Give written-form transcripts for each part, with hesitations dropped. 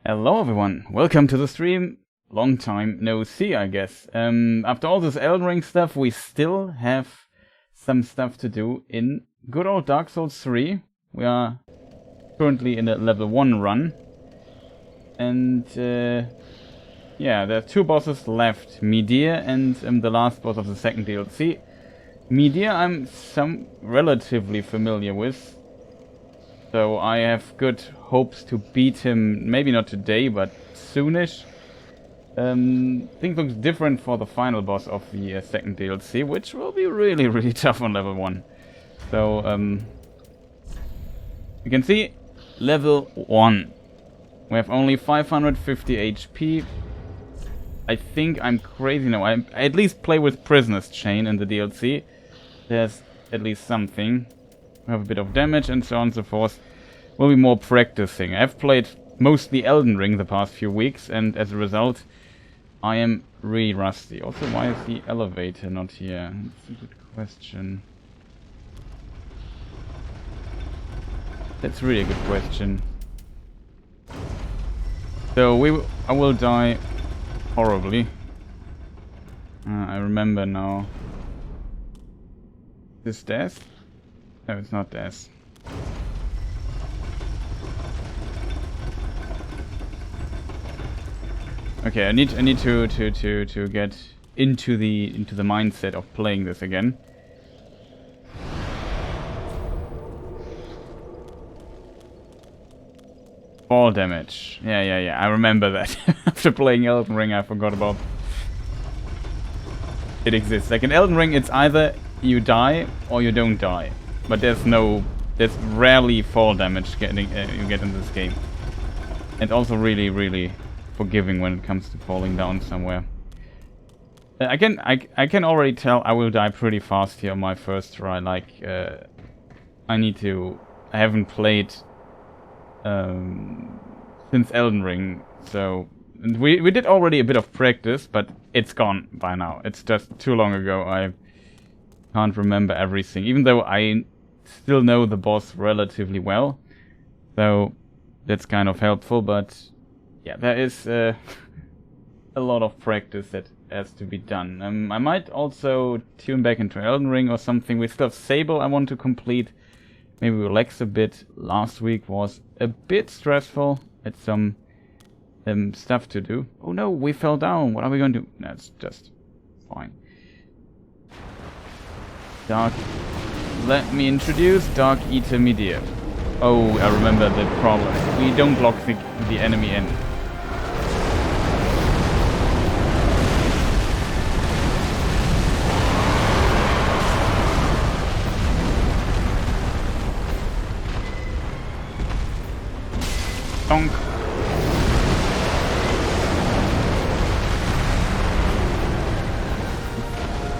Hello everyone, welcome to the stream. Long time no see, I guess. After all this Elden Ring stuff, we still have some stuff to do in good old Dark Souls 3. We are currently in a level 1 run. And yeah, there are two bosses left, Midir and the last boss of the second DLC. Midir I'm relatively familiar with. So I have good hopes to beat him, maybe not today, but soonish. Things look different for the final boss of the second DLC, which will be really tough on level 1. So, you can see, level 1. We have only 550 HP. I think I'm crazy now. I at least play with Prisoner's Chain in the DLC. There's at least something. We have a bit of damage and so on and so forth. Will be more practicing. I've played mostly Elden Ring the past few weeks, and as a result, I am really rusty. Also, why is the elevator not here? That's a good question. That's really a good question. So I will die horribly. I remember now. Is this death? No, it's not death. Okay, I need to get into the mindset of playing this again. Fall damage. Yeah. I remember that. After playing Elden Ring, I forgot about it exists. Like in Elden Ring, it's either you die or you don't die. But there's rarely fall damage you get in this game. And also really forgiving when it comes to falling down somewhere. I can already tell I will die pretty fast here on my first try. Like I haven't played since Elden Ring, so and we did already a bit of practice, but it's gone by now. It's just too long ago. I can't remember everything, even though I still know the boss relatively well, so that's kind of helpful. But yeah, there is a lot of practice that has to be done. I might also tune back into Elden Ring or something. We still have Sable I want to complete. Maybe relax a bit. Last week was a bit stressful. Had some stuff to do. Oh no, we fell down. What are we going to do? That's just fine. Let me introduce Dark Eater Midir. Oh, I remember the problem. We don't block the enemy in. Donk.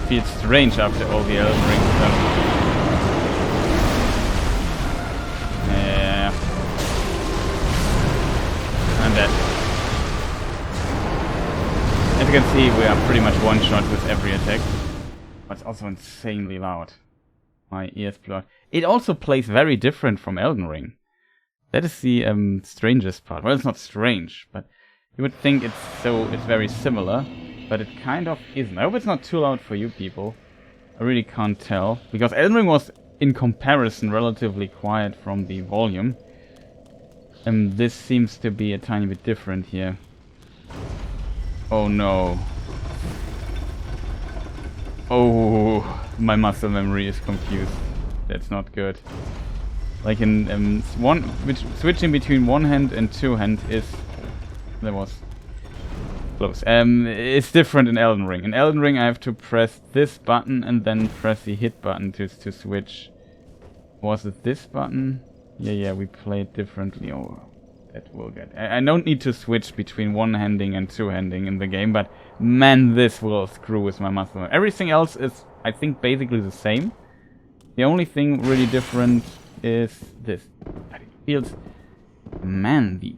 Feels strange after all the Elden Ring stuff. Yeah. I'm dead. As you can see, we are pretty much one-shot with every attack. But it's also insanely loud. My ears blow. It also plays very different from Elden Ring. That is the strangest part. Well, it's not strange, but you would think it's very similar, but it kind of isn't. I hope it's not too loud for you people. I really can't tell, because Elden Ring was, in comparison, relatively quiet from the volume. This seems to be a tiny bit different here. Oh no. Oh, my muscle memory is confused. That's not good. Like in switching between one hand and two hand that was close. It's different in Elden Ring. In Elden Ring, I have to press this button and then press the hit button to switch. Was it this button? Yeah, we played differently. Oh, that will get. I don't need to switch between one-handing and two-handing in the game, but man, this will screw with my muscle. Everything else is, I think, basically the same. The only thing really different is this. But it feels, man, the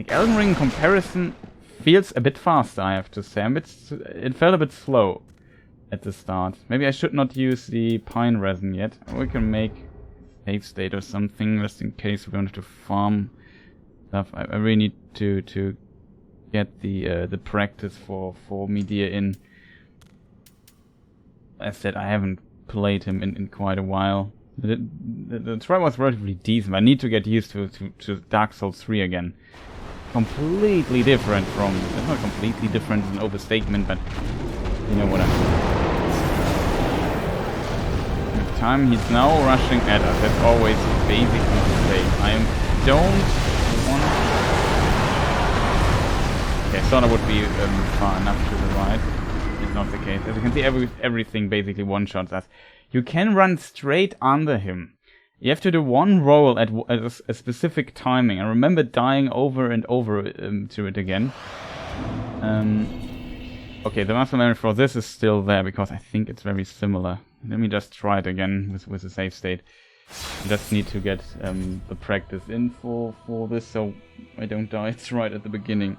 Elden Ring comparison feels a bit faster, I have to say. It felt a bit slow at the start. Maybe I should not use the pine resin yet. We can make save state or something, just in case we don't have to farm stuff. I really need to get the practice for Midir in. As I said, I haven't played him in quite a while. The try was relatively decent. I need to get used to Dark Souls 3 again. Completely different from... It's not completely different, it's an overstatement, but you know what I mean. With time, he's now rushing at us. That's always basically the same. I don't want... Okay, I thought I would be far enough to the right. It's not the case. As you can see, everything basically one-shots us. You can run straight under him. You have to do one roll at a specific timing. I remember dying over and over to it again. Okay, the muscle memory for this is still there because I think it's very similar. Let me just try it again with a save state. I just need to get the practice in for this so I don't die. It's right at the beginning.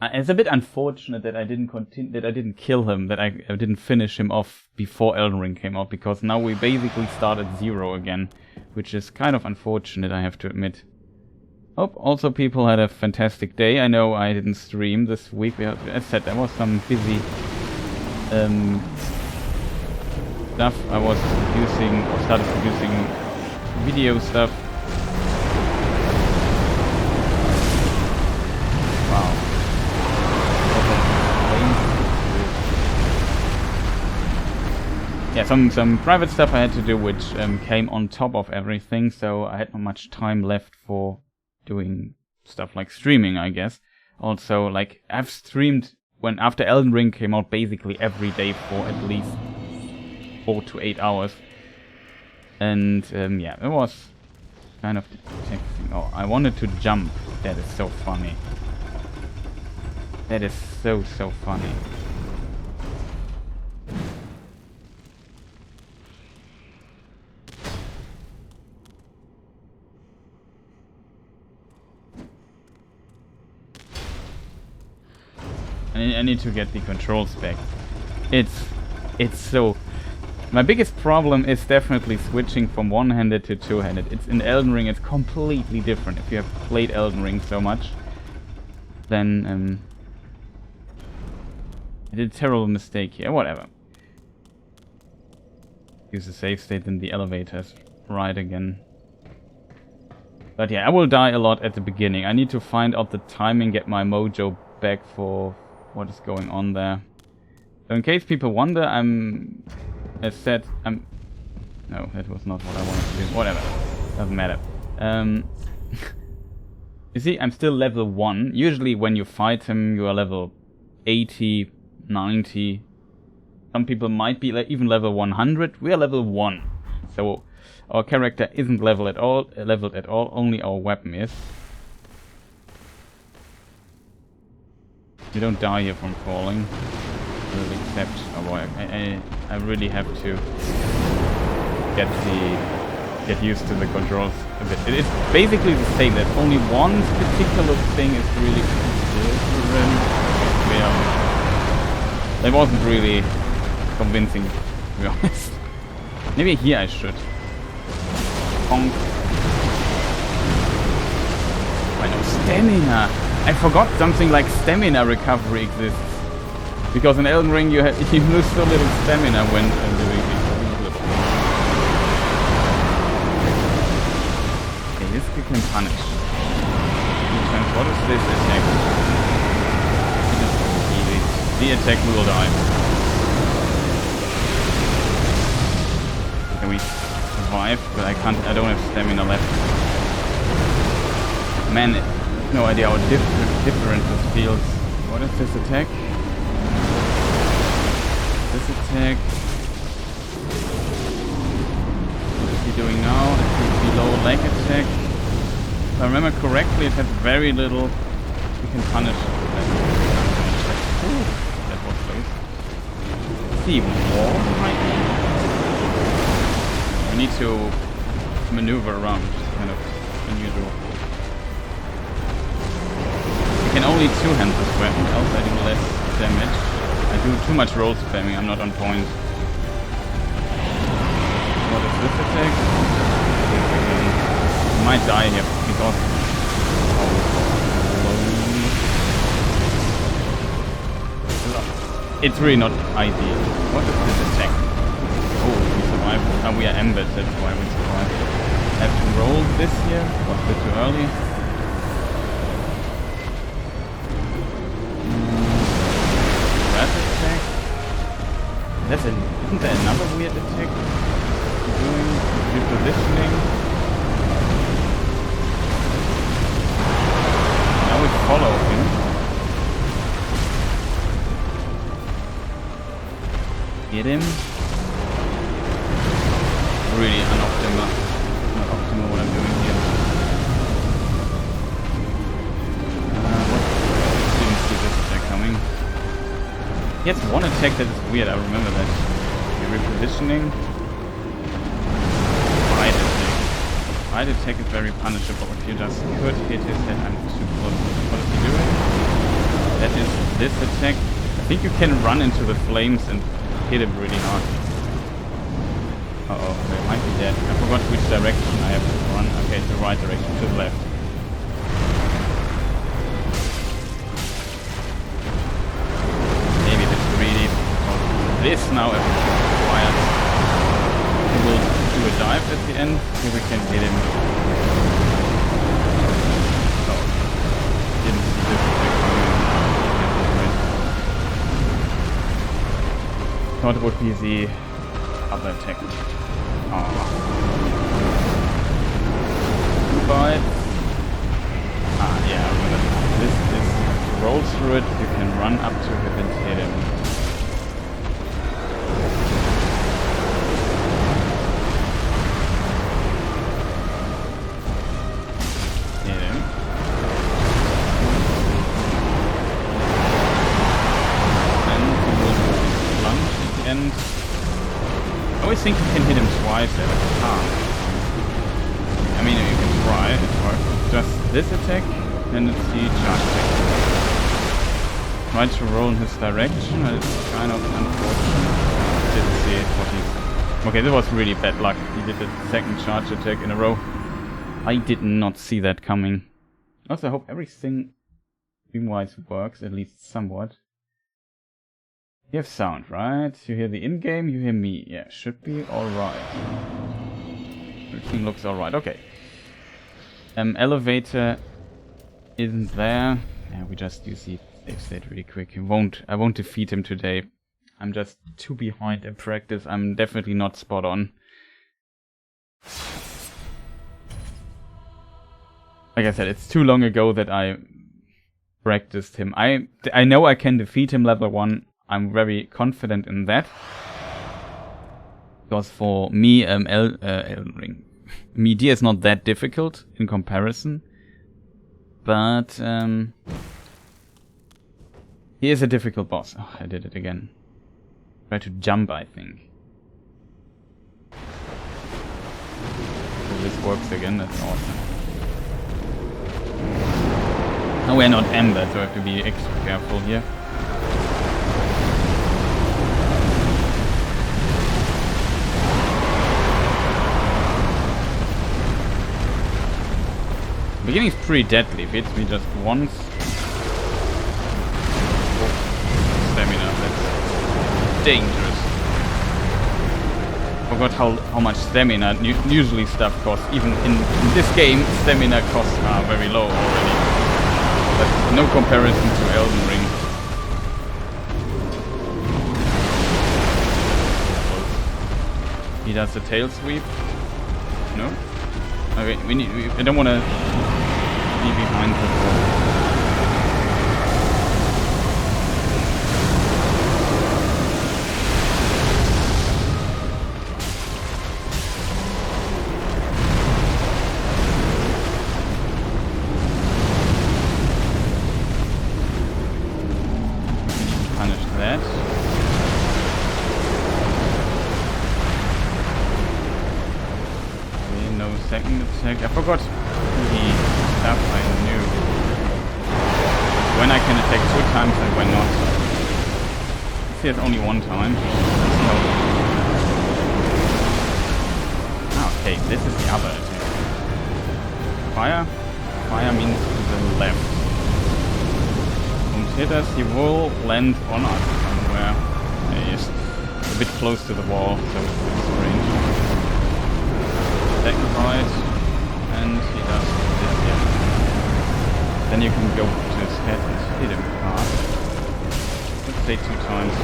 It's a bit unfortunate that I didn't continue, that I didn't kill him, that I didn't finish him off before Elden Ring came out, because now we basically start at 0 again, which is kind of unfortunate, I have to admit. Hope also people had a fantastic day. I know I didn't stream this week. As I said, there was some busy stuff. I was producing, or started producing video stuff. Wow. Yeah, some private stuff I had to do, which came on top of everything, so I had not much time left for doing stuff like streaming, I guess. Also, like, I've streamed when after Elden Ring came out basically every day for at least 4 to 8 hours. And yeah, it was kind of taxing. Oh, I wanted to jump. That is so funny. That is so funny. I need to get the controls back. It's so... My biggest problem is definitely switching from one-handed to two-handed. It's in Elden Ring, it's completely different. If you have played Elden Ring so much, then I did a terrible mistake here. Whatever. Use the save state in the elevators. Right again. But yeah, I will die a lot at the beginning. I need to find out the timing, get my mojo back for what is going on there. So in case people wonder, as said, no, that was not what I wanted to do. Whatever. Doesn't matter. You see, I'm still level 1. Usually when you fight him, you are level 80, 90. Some people might be even level 100. We are level 1. So our character isn't leveled at all, only our weapon is. You don't die here from falling. Except, oh boy, I really have to get used to the controls a bit. It is basically the same. There's only one particular thing is really different. Well, that wasn't really convincing, to be honest. Maybe here I should. Bonk. I know, stamina. I forgot something like stamina recovery exists. Because in Elden Ring you lose so little stamina when doing these. Okay, this you can punish. What is this attack? It is so easy. The attack will die. Can we survive? But I don't have stamina left. Man, no idea how different this feels. What is this attack? This attack. What is he doing now? I think below leg attack. If I remember correctly, it has very little. We can punish. Ooh, that was close. See more right now. We need to maneuver around, which is kind of unusual. You can only two-hand this weapon, else I do less damage. I do too much roll spamming, I'm not on point. What is this attack? might die here because... It's really not ideal. What is this attack? Oh, we survived. Oh, we are embedded, that's why we survived. Have to roll this here. Was a bit too early. That attack. Isn't there another weird attack? Doing repositioning. Now we follow him. Hit him. Really unoptimal. Not optimal what I'm doing here. What? Didn't see this attack coming. He has one attack that is weird, I remember that. The repositioning. Friede attack is very punishable. If you just could hit his head, I'm too close. What is he doing? That is this attack. I think you can run into the flames and hit him really hard. Uh-oh, they might be dead. I forgot which direction I have to run. Okay, the right direction, to the left. Maybe a bit greedy. This now requires... He will do a dive at the end. Here we can hit him. Oh, didn't see this attack coming. Thought it would be the other attack. But yeah, this rolls through it, you can run up to him and hit him. Hit him. And he will lunge at the end. I always think you can hit him twice there, but you can't. I mean, you can try, it's hard. Just this attack, then it's the charge attack. Tried to roll in his direction, but it's kind of unfortunate. Didn't see what he's... Okay, this was really bad luck. He did the second charge attack in a row. I did not see that coming. Also, I hope everything stream-wise works, at least somewhat. You have sound, right? You hear the in-game, you hear me. Yeah, should be alright. Everything looks alright, okay. Elevator isn't there. Yeah, we just use the save state really quick. I won't defeat him today. I'm just too behind in practice. I'm definitely not spot on. Like I said, it's too long ago that I practiced him. I know I can defeat him level 1. I'm very confident in that. Because for me, Elden Ring. Midir is not that difficult in comparison. But he is a difficult boss. Oh, I did it again. Try to jump, I think. So this works again, that's awesome. Now we're not embedded, so I have to be extra careful here. The beginning is pretty deadly. If it hits me just once. Stamina, that's dangerous. Forgot how much stamina usually stuff costs. Even in this game, stamina costs are very low already. But no comparison to Elden Ring. He does the tail sweep. No? Okay, I don't want to be behind the wall. Punish that. Second attack. I forgot the stuff I knew. When I can attack 2 times and when not. This has only 1 time. Okay, this is the other attack. fire. Fire means to the left. Don't hit us, he will land on us somewhere. He is a bit close to the wall, so it's range. Second right, and he does this, yeah. Then you can go to his head and hit him hard. Let's say 2 times.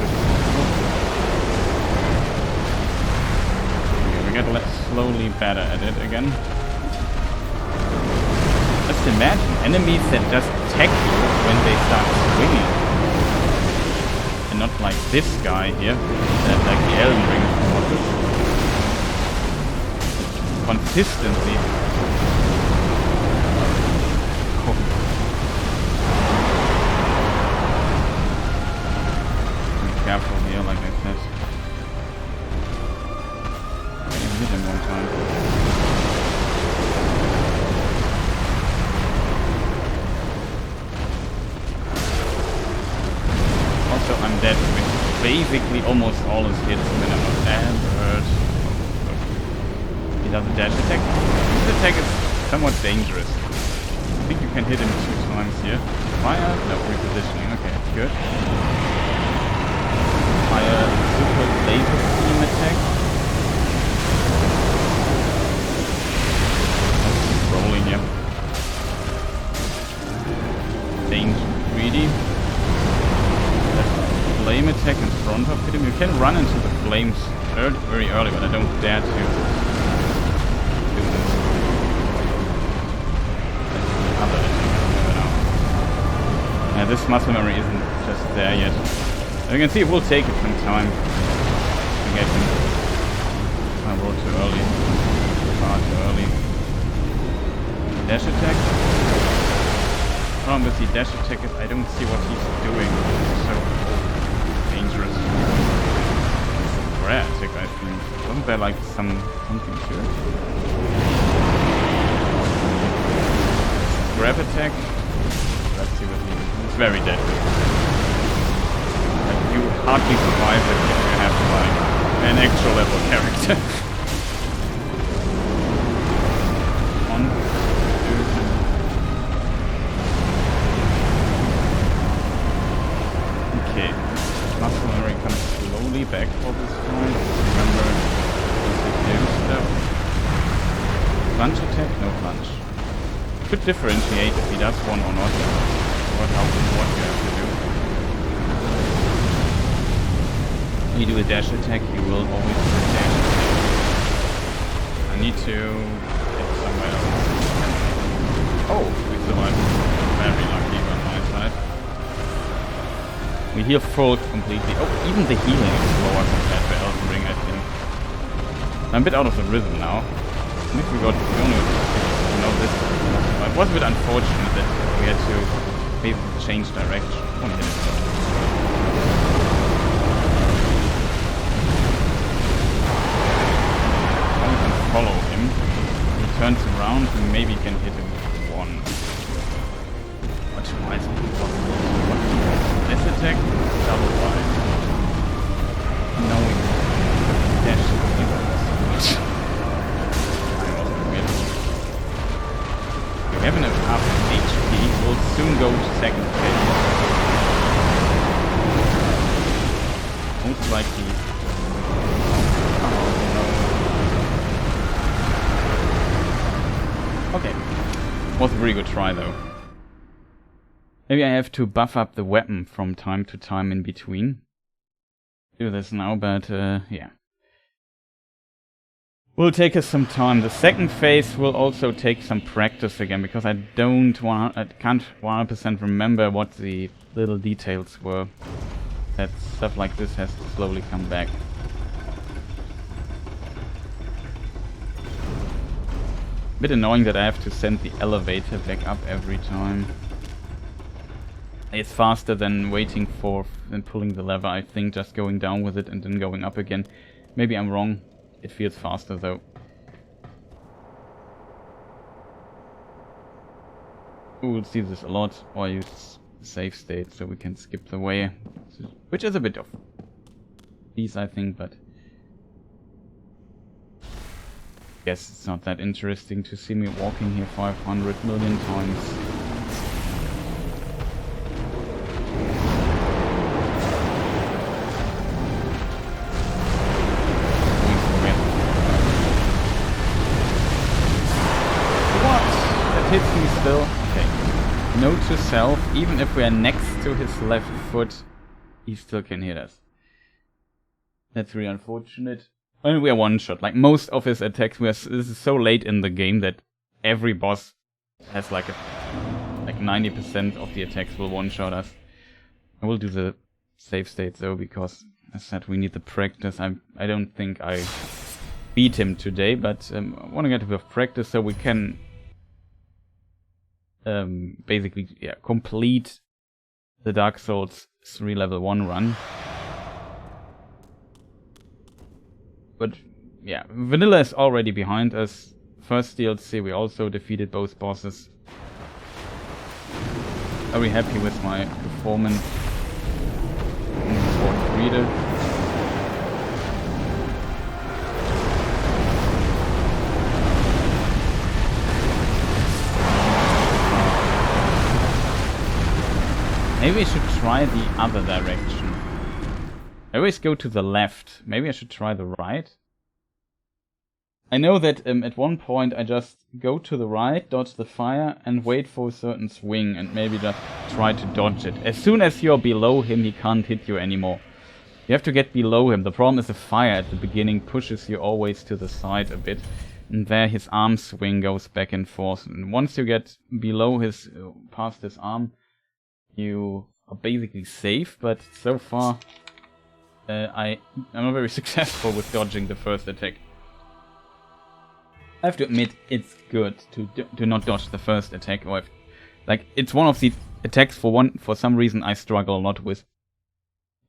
Okay, we get slowly better at it again. Just imagine enemies that just attack you when they start swinging. And not like this guy here, like the Elden Ring bosses. Consistently. Oh. Be careful here, like I said. I hit him one time. Also, I'm dead with basically almost all his hits when I'm not hurt. He does a dash attack. This attack is somewhat dangerous. I think you can hit him 2 times here. Fire? No, repositioning. Okay, good. Fire super laser beam attack. Let's keep rolling here. Danger Friede. Flame attack in front of him. You can run into the flames very early, but I don't dare to do this. Other attack, yeah, this muscle memory isn't just there yet. As you can see, it will take it some time to get him. I rolled too early. Far too early. Dash attack. The problem with the dash attack is I don't see what he's doing. So dangerous. It's a rare attack, I think. Wasn't there like something to it? Grab attack. Let's see what he is. It's very deadly. But you hardly survive it if you have like an actual level character. 1, 2. Okay. Muscle memory comes slowly back for this fight. Remember to do stuff. Plunge attack? No plunge. Could differentiate if he does one or not. What you have to do. When you do a dash attack, you will always do a dash attack. I need to get somewhere else. Oh, we survived. Very lucky on my side. We heal full completely. Oh, even the healing is slower compared to Elden Ring, I think. I'm a bit out of the rhythm now. And if we only know this. It was a bit unfortunate that we had to basically change direction. 1 minute. Now we can follow him. He turns around and maybe can hit him with 1. What twice possible? This attack, double wide. No, we dash so much. We have enough HP, we'll soon go to second phase. Most likely. Oh no. Okay. Was a pretty good try though. Maybe I have to buff up the weapon from time to time in between. Do this now, but yeah. Will take us some time. The second phase will also take some practice again, because I can't 100% remember what the little details were. That stuff like this has to slowly come back. Bit annoying that I have to send the elevator back up every time. It's faster than waiting for and pulling the lever, I think, just going down with it and then going up again. Maybe I'm wrong. It feels faster though. We'll see this a lot, or use save state so we can skip the way. Which is a bit of peace, I think, but... Guess it's not that interesting to see me walking here 500 million times. Hits me still. Okay. Note to self, even if we are next to his left foot, he still can hit us. That's really unfortunate. And we are one shot. Like most of his attacks, this is so late in the game that every boss has like 90% of the attacks will one shot us. I will do the save state though, because as I said, we need the practice. I don't think I beat him today, but I want to get a bit of practice so we can basically, complete the Dark Souls 3 level 1 run. But yeah, vanilla is already behind us. First DLC, we also defeated both bosses. Very happy with my performance for Friede. Maybe I should try the other direction. I always go to the left. Maybe I should try the right. I know that at one point I just go to the right, dodge the fire, and wait for a certain swing, and maybe just try to dodge it. As soon as you're below him, he can't hit you anymore. You have to get below him. The problem is the fire at the beginning pushes you always to the side a bit. And there his arm swing goes back and forth. And once you get below his, past his arm, you are basically safe, but so far I'm not very successful with dodging the first attack. I have to admit, it's good to not dodge the first attack. Or it's one of the attacks for some reason I struggle a lot with.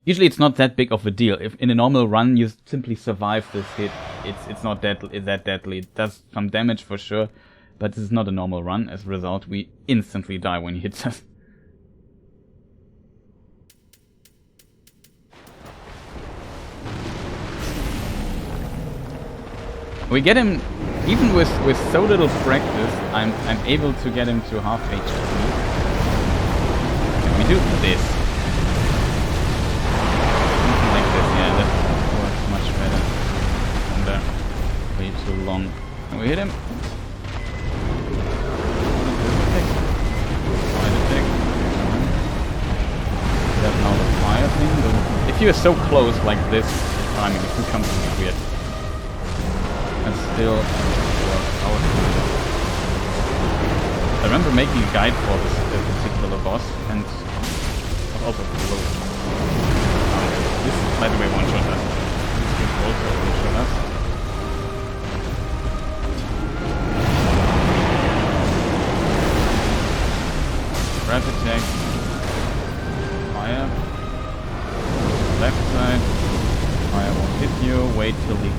Usually it's not that big of a deal. If in a normal run you simply survive this hit, it's not that deadly. It does some damage for sure, but this is not a normal run. As a result, we instantly die when he hits us. We get him, even with so little practice, I'm able to get him to half HP. And we do this. Something like this, yeah, that works much better. And way too long. And we hit him. Side attack. That's now the fire thing. If you're so close like this, I mean, it becomes really weird. And still powerful. I remember making a guide for this particular boss, and also below. This, by the way, one-shot us. This also one-shot us. Grab attack. Fire. Left side. Fire won't hit you. Wait till he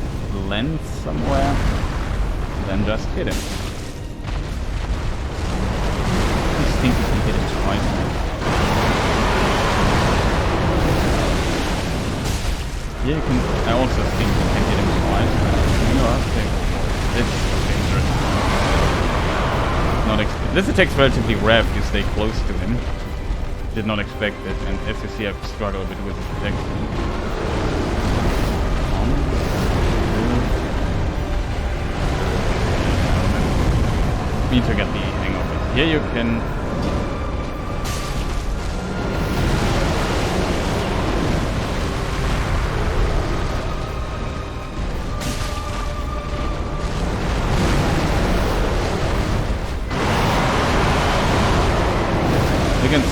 lands somewhere, then just hit him. I just think you can hit him twice. Yeah, you can. I also think you can hit him twice. This is so dangerous. Not this attack's relatively rare if you stay close to him. Did not expect it, and as you see, I've struggled a bit with this attack. Need to get the hang of it. Here you can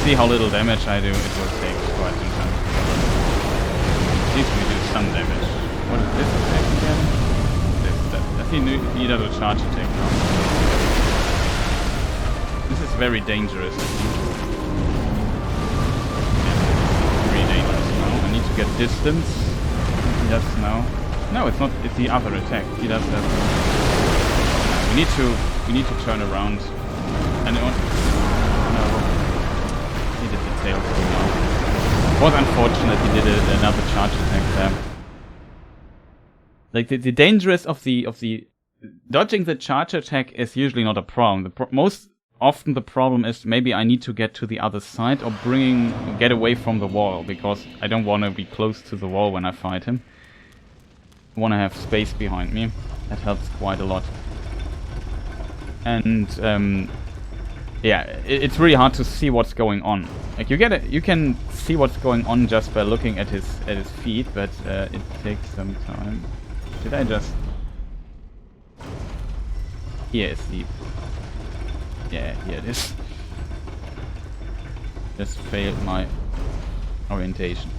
see how little damage I do. It will take quite some time. At least we do some damage. What is this attack again? I think he does a charge attack now. This is very dangerous. Yeah, very dangerous now. I need to get distance. He does now. No, it's not. It's the other attack. He does that. We need to turn around. And no, he did the tail thing now. It was unfortunate. He did another charge attack there. Like the dangerous of the dodging the charge attack is usually not a problem. Most often the problem is maybe I need to get to the other side or get away from the wall, because I don't want to be close to the wall when I fight him. I want to have space behind me. That helps quite a lot. And yeah, it's really hard to see what's going on. Like you can see what's going on just by looking at his feet, but it takes some time. Did I just? Here is the. Yeah, here it is. Just failed my orientation.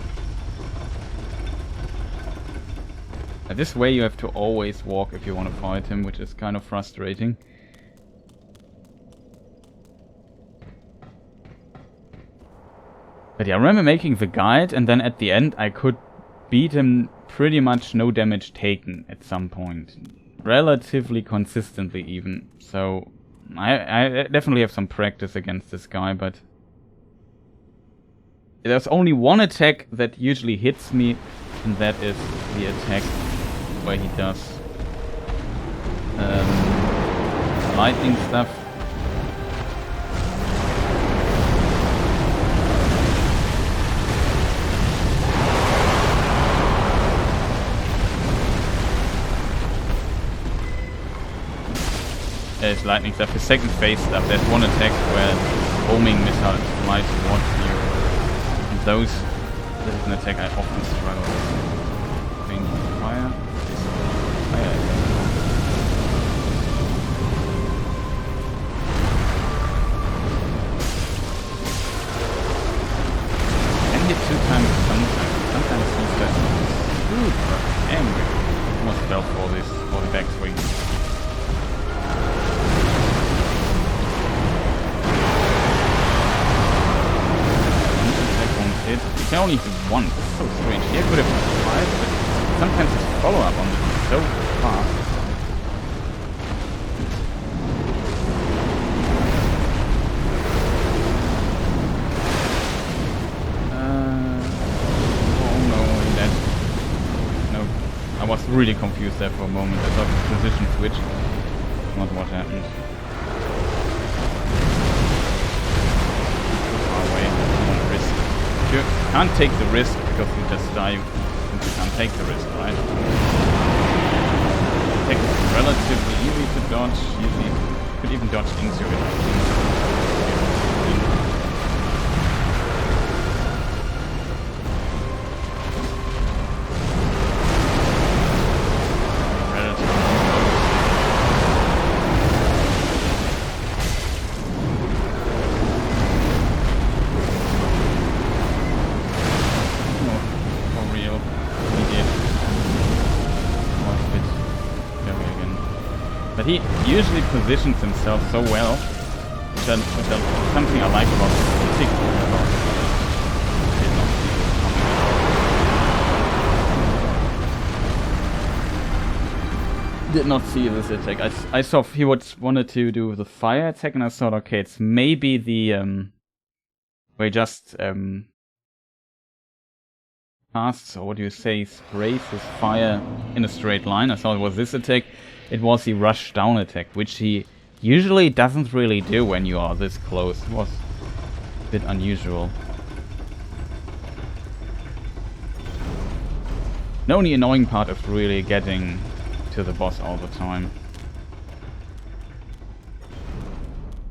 This way you have to always walk if you want to fight him, which is kind of frustrating. But yeah, I remember making the guide, and then at the end I could beat him pretty much no damage taken at some point. Relatively consistently even. So I definitely have some practice against this guy, but there's only one attack that usually hits me, and that is the attack where he does lightning stuff. There's lightning stuff. His second phase stuff. There's one attack where homing missiles fly towards you. And this is an attack I often struggle with. Being fire. Fire. Can hit 2 times sometimes. Sometimes he's just super angry. Almost fell for the backswing. You can only do one. It's so strange. Here could have been 5, but sometimes his follow-up on this is so fast. Oh no, no. I was really confused there for a moment. I thought the position switched. Not what happened. Too far away. I don't want to risk. You can't take the risk because you just die since you can't take the risk, right? It's relatively easy to dodge. You could even dodge into it. But he usually positions himself so well, which is something I like about this particular boss. Did not see this attack. I saw he wanted to do the fire attack, and I thought, okay, it's maybe the where he just casts, or what do you say, sprays his fire in a straight line. I thought it was this attack. It was the rush down attack, which he usually doesn't really do when you are this close. It was a bit unusual. The only annoying part is really getting to the boss all the time.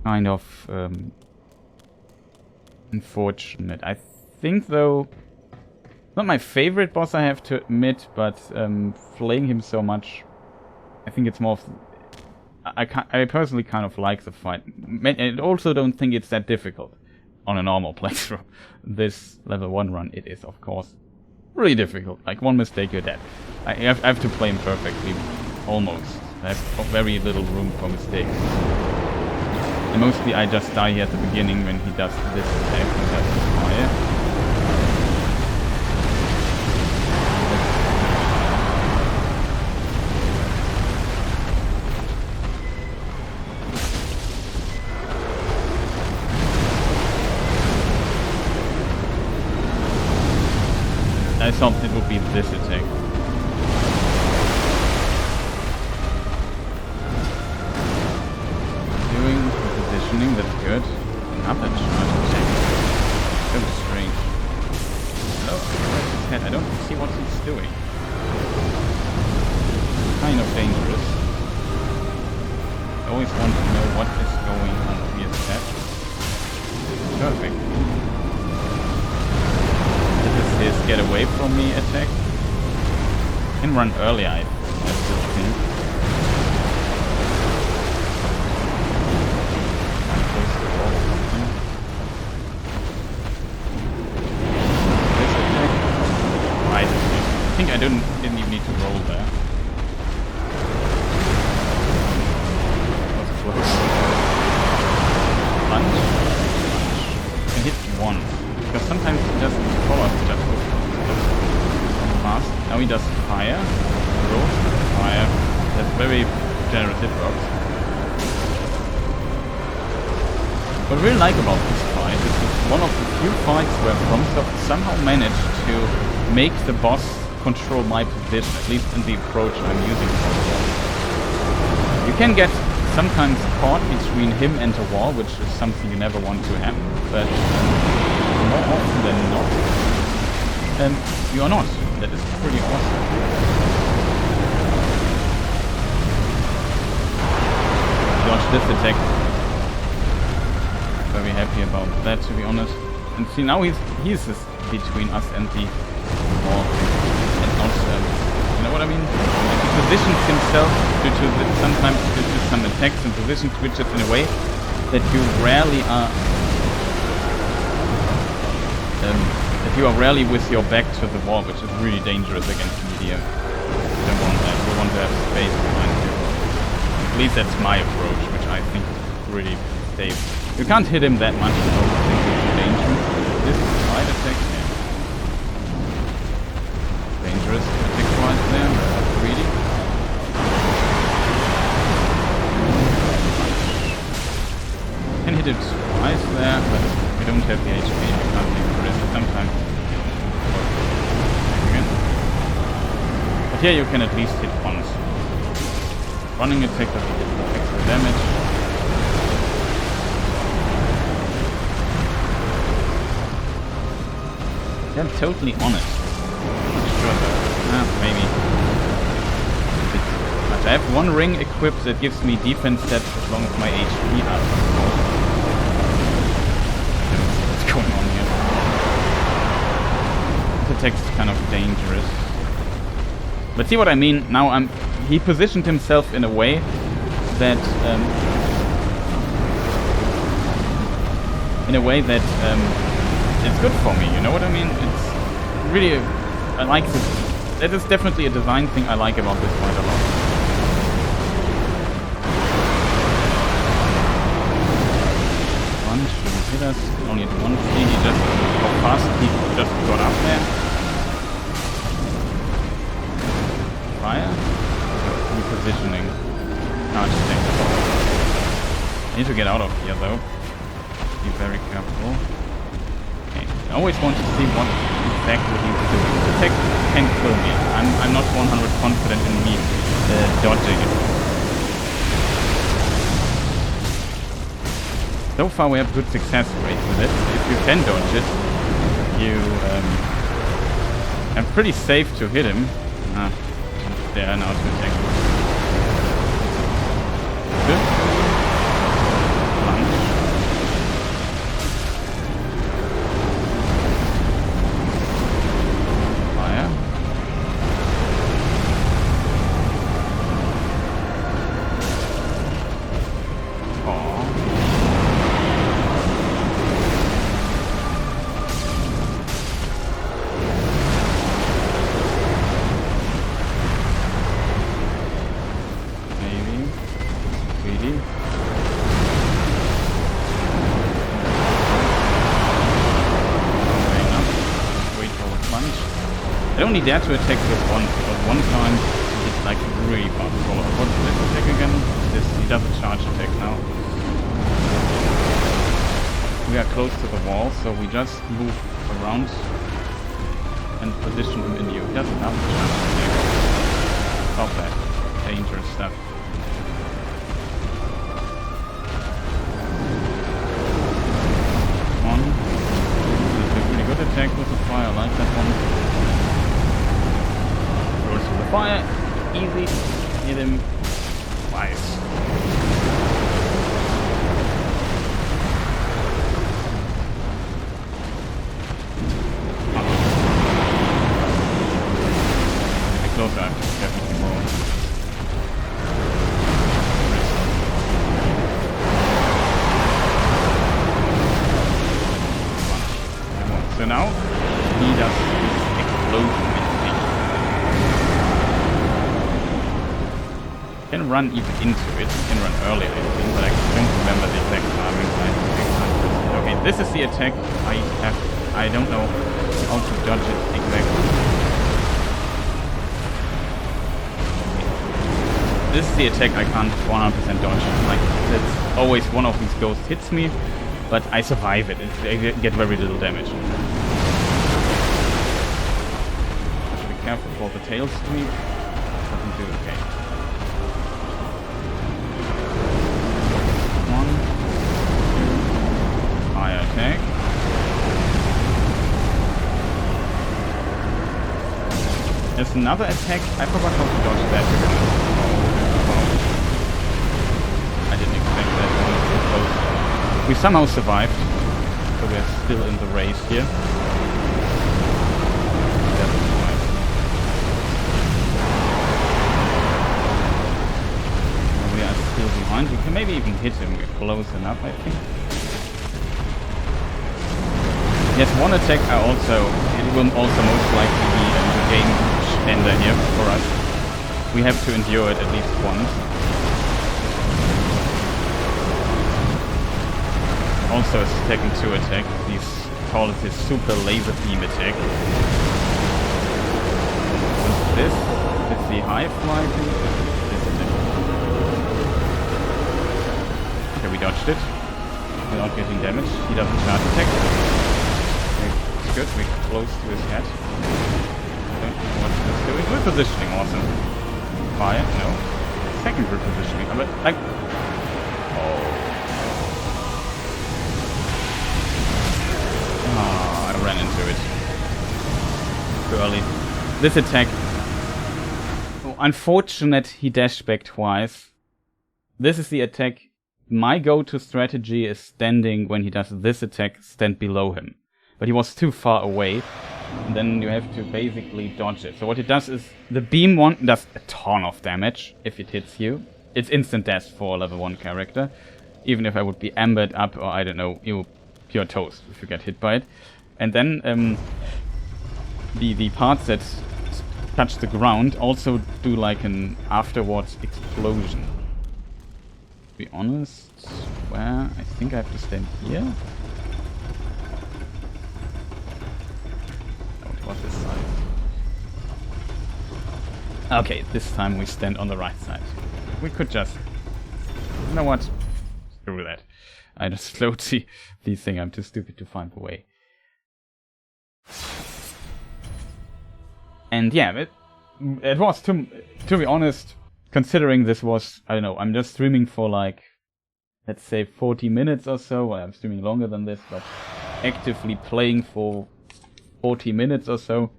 Kind of unfortunate. I think though, not my favorite boss, I have to admit, but playing him so much, I think it's more of... I personally kind of like the fight. I also don't think it's that difficult on a normal playthrough. This level 1 run, it is of course really difficult. Like one mistake, you're dead. I have to play him perfectly, almost. I have very little room for mistakes. And mostly I just die here at the beginning when he does this attack and that's fire. I thought it would be this attack. Another charge attack. So strange. Hello? Where's his head? I don't see what he's doing. Kind of dangerous. I always want to know what is going on with his head. Perfect. This is his get away from me attack. Can run earlier, I still think. Close the wall or something. This attack. Right. I think I didn't even need to roll there. That was close. Punch. Can hit once. Because sometimes he doesn't follow us just fast. Now he does fire. Roast. Fire. That's very generous hitbox. What I really like about this fight is it's one of the few fights where FromSoft somehow managed to make the boss control my position, at least in the approach I'm using for the wall. You can get sometimes caught between him and a wall, which is something you never want to happen, but more often than not, you are not. That is pretty awesome. Dodge this attack. Very happy about that, to be honest. And see, now he's between us and the wall, and not, you know what I mean? He positions himself sometimes to do some attacks and position switches in a way that you rarely are. That you are rarely with your back to the wall, which is really dangerous against Midir. You don't want that. You want to have space behind you. At least that's my approach, which I think is pretty safe. You can't hit him that much without thinking dangerous. This is side attack, yeah. Dangerous attack-wise there. Friede. Can hit it twice there, but we don't have the HP. I can't take the risk sometimes. Again. But here you can at least hit once. Running attack does a bit more extra damage. I'm totally honest. Not sure though. Maybe. But I have one ring equipped that gives me defense steps as long as my HP up. What's going on here? This attack's kind of dangerous. But see what I mean? Now he positioned himself in a way that it's good for me, you know what I mean? It's really, I like this. That is definitely a design thing I like about this fight a lot. One shouldn't hit us, only at one speed, he just, how fast he just got up there. Fire? Repositioning. Charge attack. I need to get out of here though. Be very careful. I always want to see what exactly he's doing. The attack can kill me. I'm not 100 confident in me dodging it. So far we have good success rate with it. If you can dodge it, you are pretty safe to hit him. They are now to attack. Good. I only dare to attack this once, but one time it's like really fast follow. What's this attack again? He does a charge attack now. We are close to the wall, so we just move around and position him in you. He doesn't have a charge attack. Stop that. Dangerous stuff. attack with the fire, I like that one. Goes to the fire, easy, hit him twice. Close, I have to be definitely more. So now he does this explosion thing. Can run even into it. Can run earlier, I think, but I don't remember the exact timing. Okay, this is the attack I don't know how to dodge it exactly. This is the attack I can't 100% dodge. Like, that's always one of these ghosts hits me, but I survive it. I get very little damage. Be careful for the tail sweep. Doesn't do okay. One, two, fire attack. There's another attack. I forgot how to dodge that. I didn't expect that one so close. We somehow survived, so we're still in the race here. We are still behind. We can maybe even hit him. We're close enough, I think. Yes, one attack it will also most likely be the game ender here for us. We have to endure it at least once. Also is taking 2 attack. He's called his super laser beam attack. This is the high fly thing. This is it. Okay, we dodged it without getting damage. He doesn't charge attack. Okay, it's good. We're close to his head. Don't know what he's doing. Repositioning, awesome. Fire? No. Second repositioning. But like. I ran into it too early. This attack, unfortunate he dashed back twice. This is the attack. My go-to strategy is standing when he does this attack, stand below him. But he was too far away, and then you have to basically dodge it. So what it does is, the beam one does a ton of damage if it hits you. It's instant death for a level 1 character. Even if I would be ambered up, or I don't know, you're toast if you get hit by it. And then the parts that touch the ground also do like an afterwards explosion. To be honest, where I think I have to stand here. Oh, it was this side. Okay, this time we stand on the right side. We could just, you know what? Screw that. I just slowed the thing. I'm too stupid to find the way. And yeah, it was, to be honest, considering this was, I don't know, I'm just streaming for like, let's say 40 minutes or so. Well, I'm streaming longer than this, but actively playing for 40 minutes or so.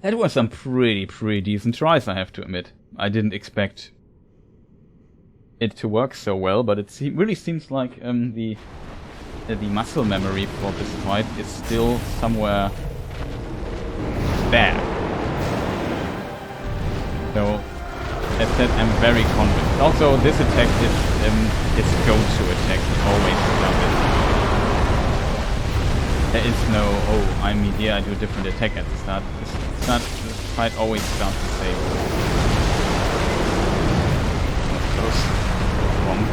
That was some pretty decent tries, I have to admit. I didn't expect it to work so well, but it really seems like the muscle memory for this fight is still somewhere there. So, as said, I'm very confident. Also, this attack is his go-to attack. He always does it. There is no, oh, I'm Midir, I do a different attack at the start. The fight always starts the same. Close. Wrong.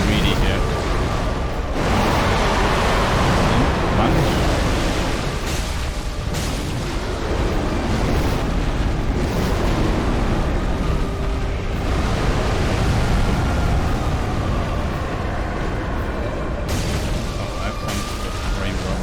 Greedy here. Punch. Oh, I have some rainbow.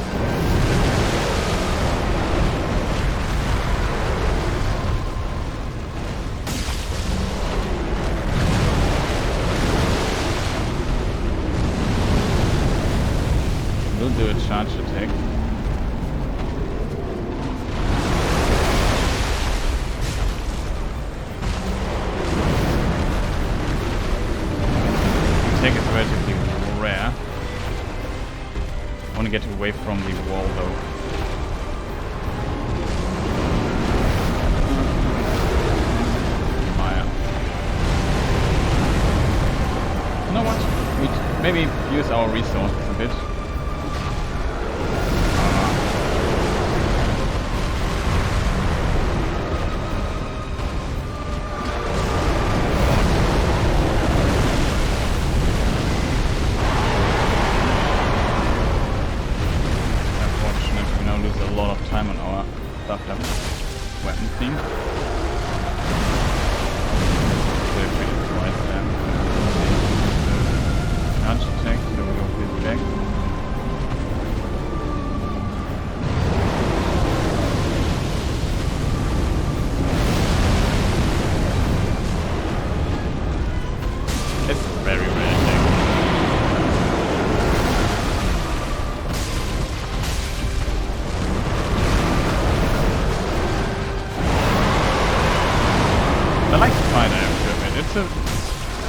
away from the wall though. Fire. You know what? We maybe use our resources a bit.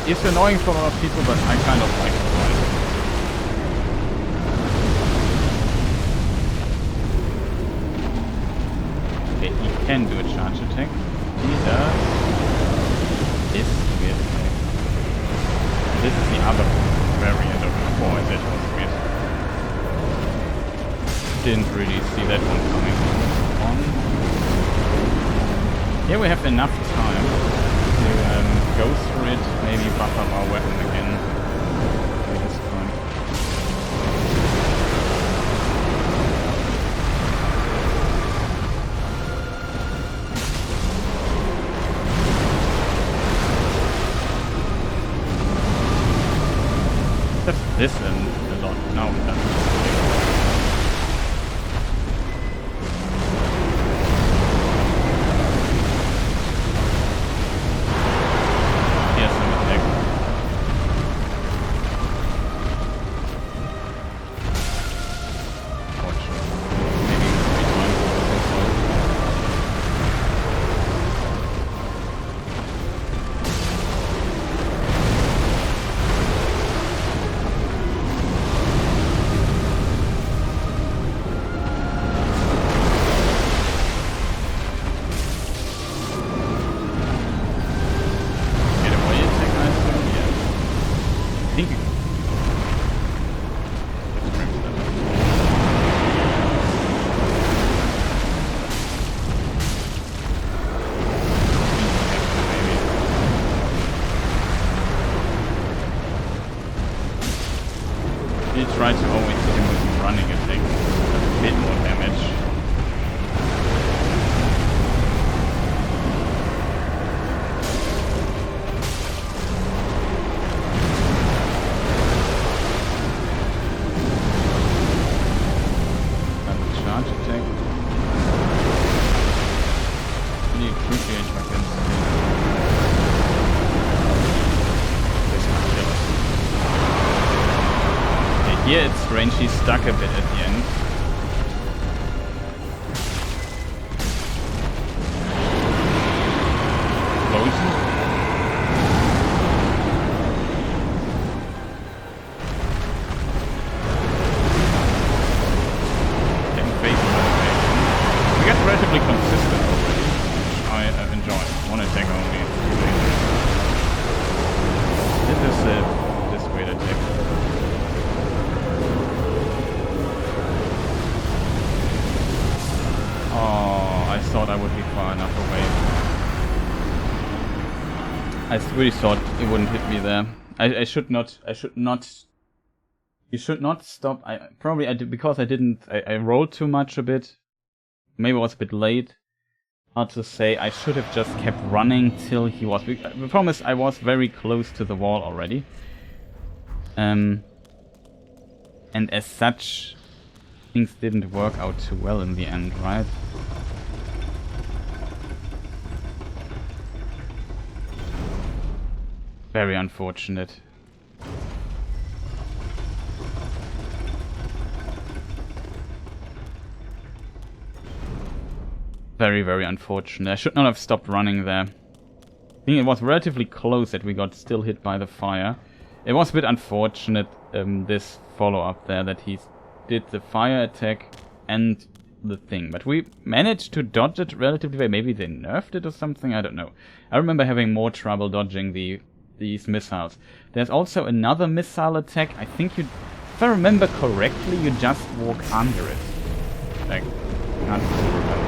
It's annoying for a lot of people, but I kind of like it. Okay, he can do a charge attack. He does this weird attack. This is the other variant of the boy that was weird. Didn't really see that one coming. Here we have enough time to go through it, maybe buff up our weapon again at this point. That's this and a lot. Now we're done. Try to always hit him with running attack. A bit more damage. And the charge attack. Really appreciate my guns. Here it's strange, he's stuck a bit at the end. Explosion. Getting face motivation. We get relatively consistent already, which I enjoy. One attack only. This is this weird attack. I thought I would be far enough away. I really thought it wouldn't hit me there. I should not. You should not stop. I did because I rolled too much a bit. Maybe I was a bit late. Hard to say. I should have just kept running till he was. I promise I was very close to the wall already. And as such, things didn't work out too well in the end, right? Very unfortunate. Very, very unfortunate. I should not have stopped running there. I think it was relatively close that we got still hit by the fire. It was a bit unfortunate, this follow-up there, that he did the fire attack and the thing. But we managed to dodge it relatively well. Maybe they nerfed it or something, I don't know. I remember having more trouble dodging these missiles. There's also another missile attack. I think if I remember correctly, you just walk under it. Like, can't remember.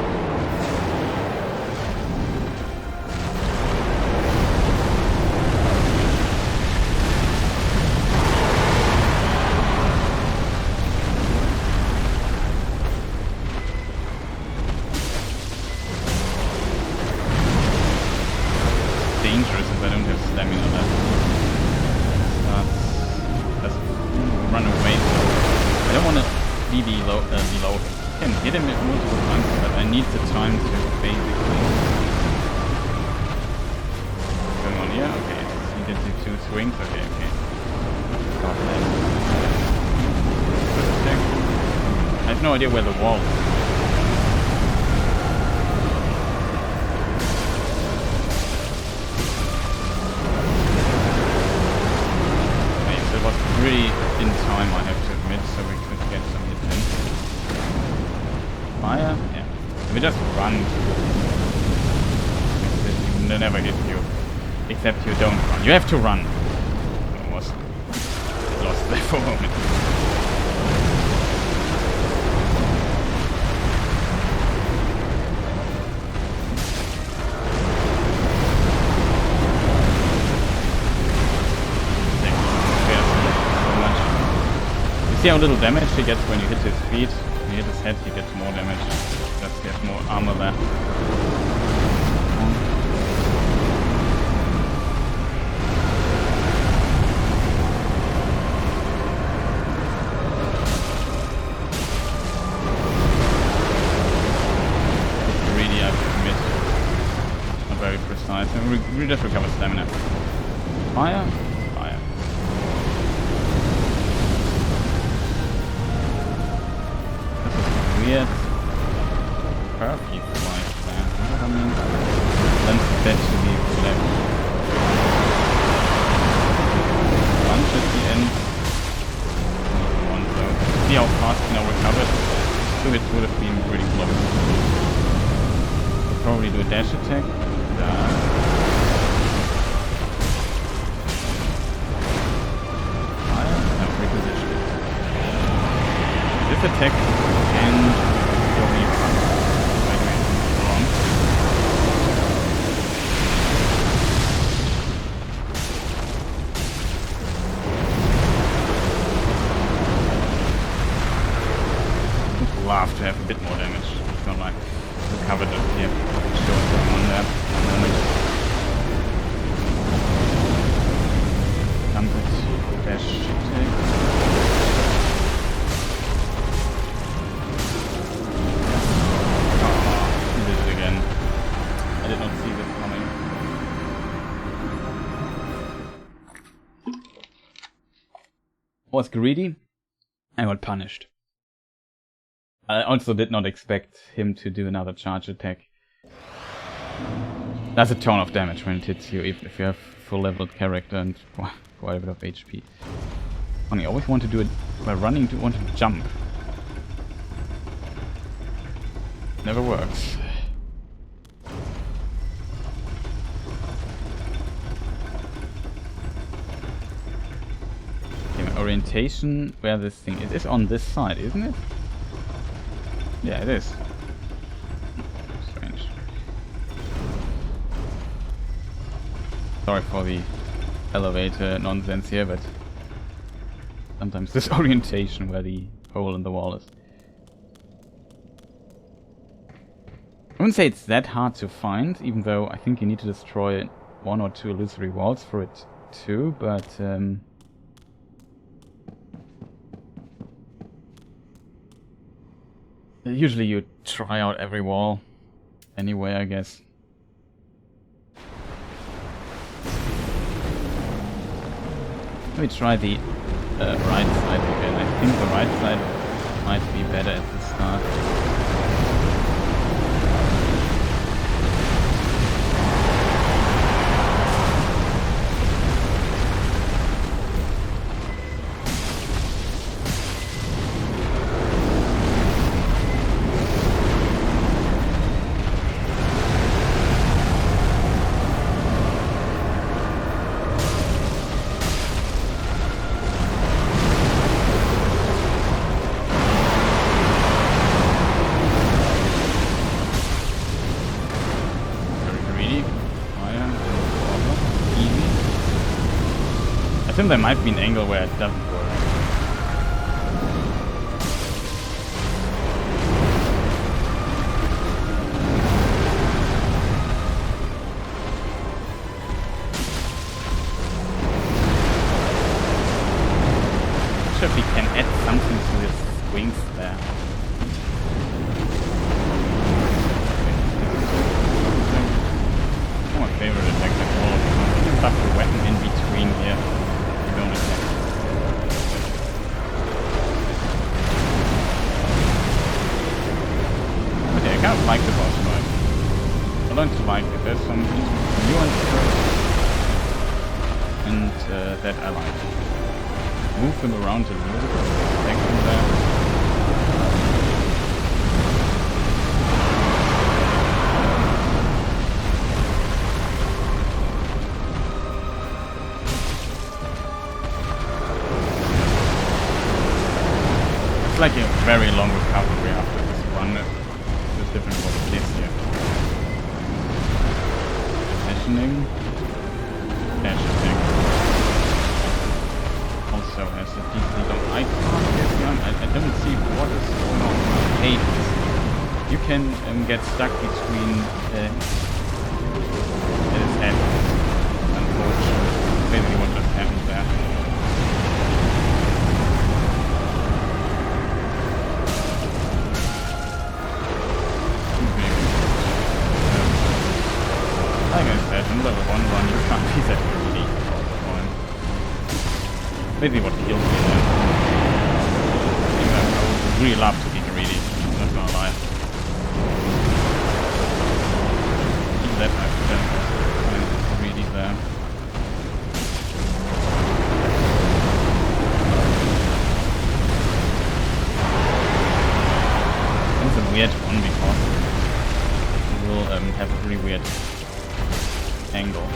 Dangerous if I don't have stamina left. Just run away. I don't want to be below him. I can hit him at multiple times, but I need the time to basically... What's going on here? Okay, he did the 2 swings. Okay. Got that. I have no idea where the wall is. Really in time, I have to admit, so we could get some hits in. Fire? Yeah. We just run. They never hit you. Except you don't run. You have to run. Almost lost there for a moment. See how little damage he gets when you hit his feet. When you hit his head, he gets more damage. Just get more armor there. It's really, I have to admit, not very precise. We just recover stamina. Fire? Fire. Weird curfew like that. I mean, then that should be left. Lunch at the end. Not one though. See how fast he now recovered. 2 hits would have been really close. I'll probably do a dash attack. Fire? No, reposition. This attack and wrong. Would love to have a bit more damage. It's not like recover just here. Show what's going on there. Comes it. Dash attack. I did not see this coming. Was greedy. I got punished. I also did not expect him to do another charge attack. That's a ton of damage when it hits you, even if you have full leveled character and quite a bit of HP. Funny, I always want to do it by running, want to jump. Never works. Orientation where this thing is on this side, isn't it? Yeah, it is. Strange. Sorry for the elevator nonsense here, but sometimes this orientation where the hole in the wall is. I wouldn't say it's that hard to find, even though I think you need to destroy 1 or 2 illusory walls for it too, but usually you try out every wall anyway, I guess. Let me try the right side again. I think the right side might be better at the start. assume there might be an angle where it doesn't work. Not sure if we can add something to his wings there. Oh, my favorite attack of all of them. You can stuff the weapon in between here. You don't attack. Okay, I kind of like the boss fight. I learned to like it. There's some nuance to it. And that I like. Move them around a little bit. Attack them there. It's like a very long recovery after this one. It's different what it is here. Positioning. Dash attack. Also has a decently long icon. I don't see what is going on. Hey, you can get stuck between his head. Unfortunately. Basically what just happened there. Like I said, in level 1 run you can't be that greedy all the time. Basically what kills me there. I would really love to be greedy, I'm not gonna lie. Even that I've been kind of greedy there. It's a weird one because it will have a really weird angle. Okay,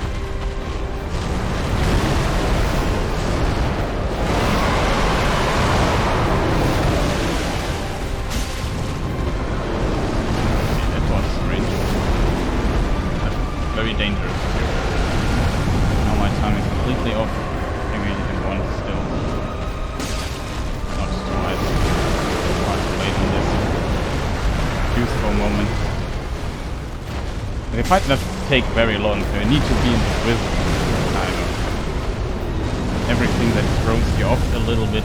that was strange. That's very dangerous. Now my time is completely off. I think we hit him once still. Not twice. Hard to wait on this. Use for a moment. The fight doesn't take very long, so you need to be in the rhythm, kind of. Everything that throws you off a little bit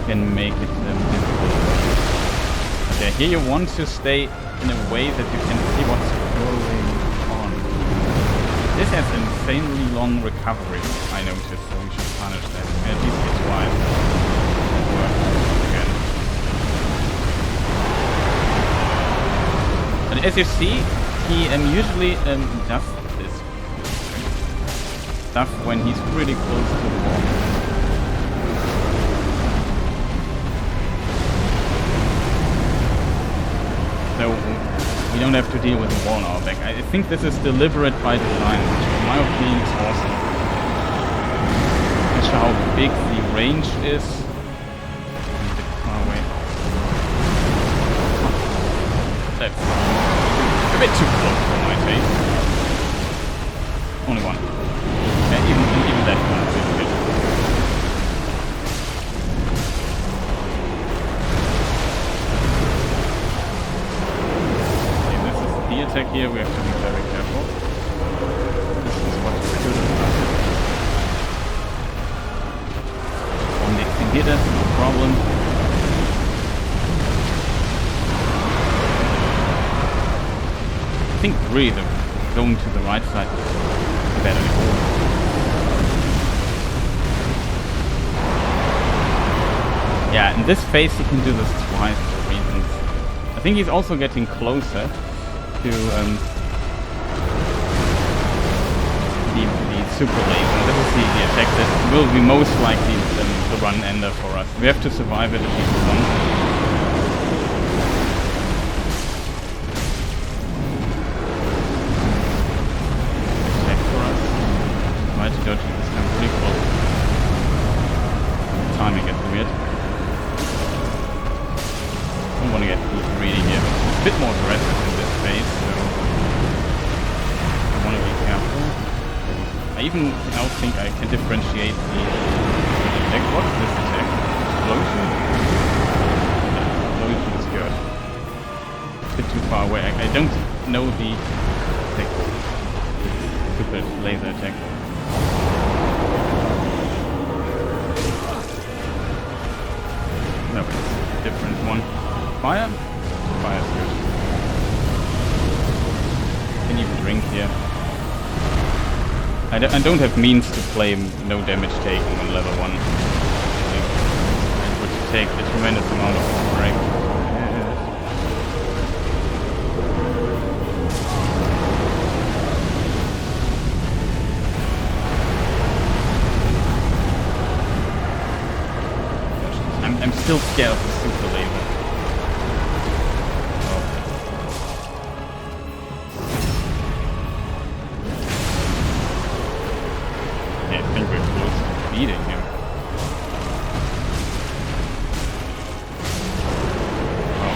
can make it difficult. Okay, here you want to stay in a way that you can see what's going on. This has insanely long recovery, I noticed, so we should punish that. At least get twice. That works again. But as you see, he usually does this stuff when he's pretty close to the wall. So we don't have to deal with the wall on our back. I think this is deliberate by design, which in my opinion is awesome. Not sure how big the range is. A bit far away. That's a bit too close for my taste. Only one. Yeah, even that one is good. Okay, this is the attack here, we have to be very careful. This is what we should have done. Only can hit us, no problem. I think really going to the right side is better. Yeah, in this phase he can do this twice for reasons. I think he's also getting closer to the super laser. This is the attack that will be most likely the run ender for us. We have to survive it at least once. Dodging this time pretty close. The timing gets weird. Don't want to get too greedy here. It's a bit more aggressive in this phase, so I want to be careful. I even now think I can differentiate the attack. What is this attack? Explosion? Yeah, explosion is good. A bit too far away. I don't know the attack. Super laser attack. No, it's a different one. Fire? Fire's good. Can even drink here. I don't have means to claim no damage taken on level 1. It would take a tremendous amount of break. I'm still scared of the super laser. I think we're close to beating him. Oh,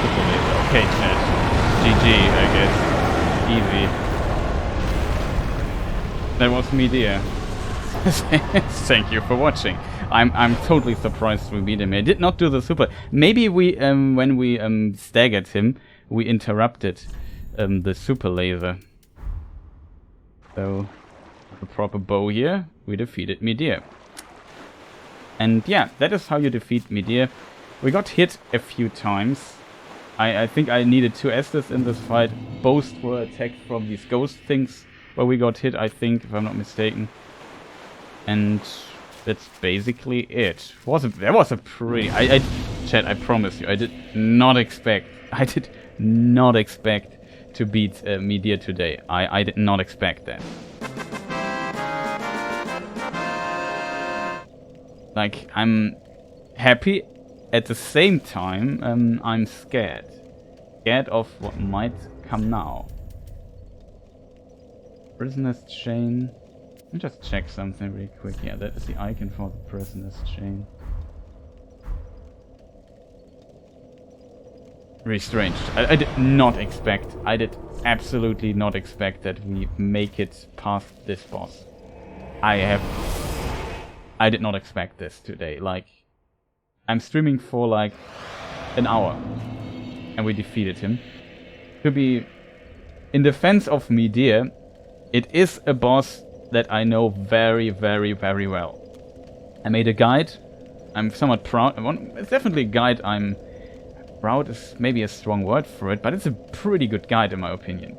super laser. Okay, chat. GG, I guess. Easy. That was Midir. Thank you for watching. I'm totally surprised we beat him. I did not do the super. Maybe we when we staggered him, we interrupted the super laser. So a proper bow here, we defeated Midir. And yeah, that is how you defeat Midir. We got hit a few times. I think I needed 2 Estus in this fight. Both were attacked from these ghost things where we got hit, I think, if I'm not mistaken. And that's basically it. That was a pretty... Chat, I promise you, I did not expect to beat Midir today. I did not expect that. Like, I'm happy, at the same time, I'm scared. Scared of what might come now. Prisoner's chain. Let me just check something really quick. Yeah, that is the icon for the prisoner's chain. Really strange. I did not expect, I did absolutely not expect that we make it past this boss. I did not expect this today. Like, I'm streaming for like an hour and we defeated him. To be in defense of Midir, it is a boss that I know very, very, very well. I made a guide. I'm somewhat proud. It's definitely a guide I'm proud is maybe a strong word for it, but it's a pretty good guide in my opinion.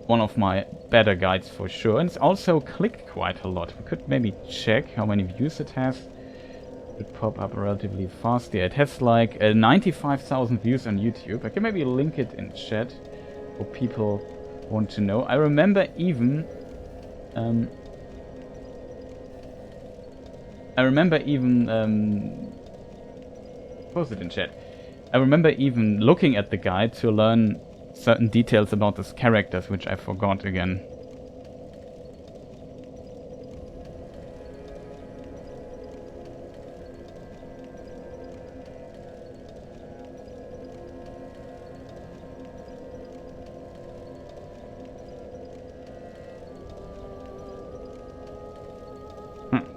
One of my better guides for sure, and it's also clicked quite a lot. We could maybe check how many views it has. It would pop up relatively fast. Yeah, it has like 95,000 views on YouTube. I can maybe link it in chat for people who want to know. I remember even post it in chat. I remember even looking at the guide to learn certain details about these characters, which I forgot again.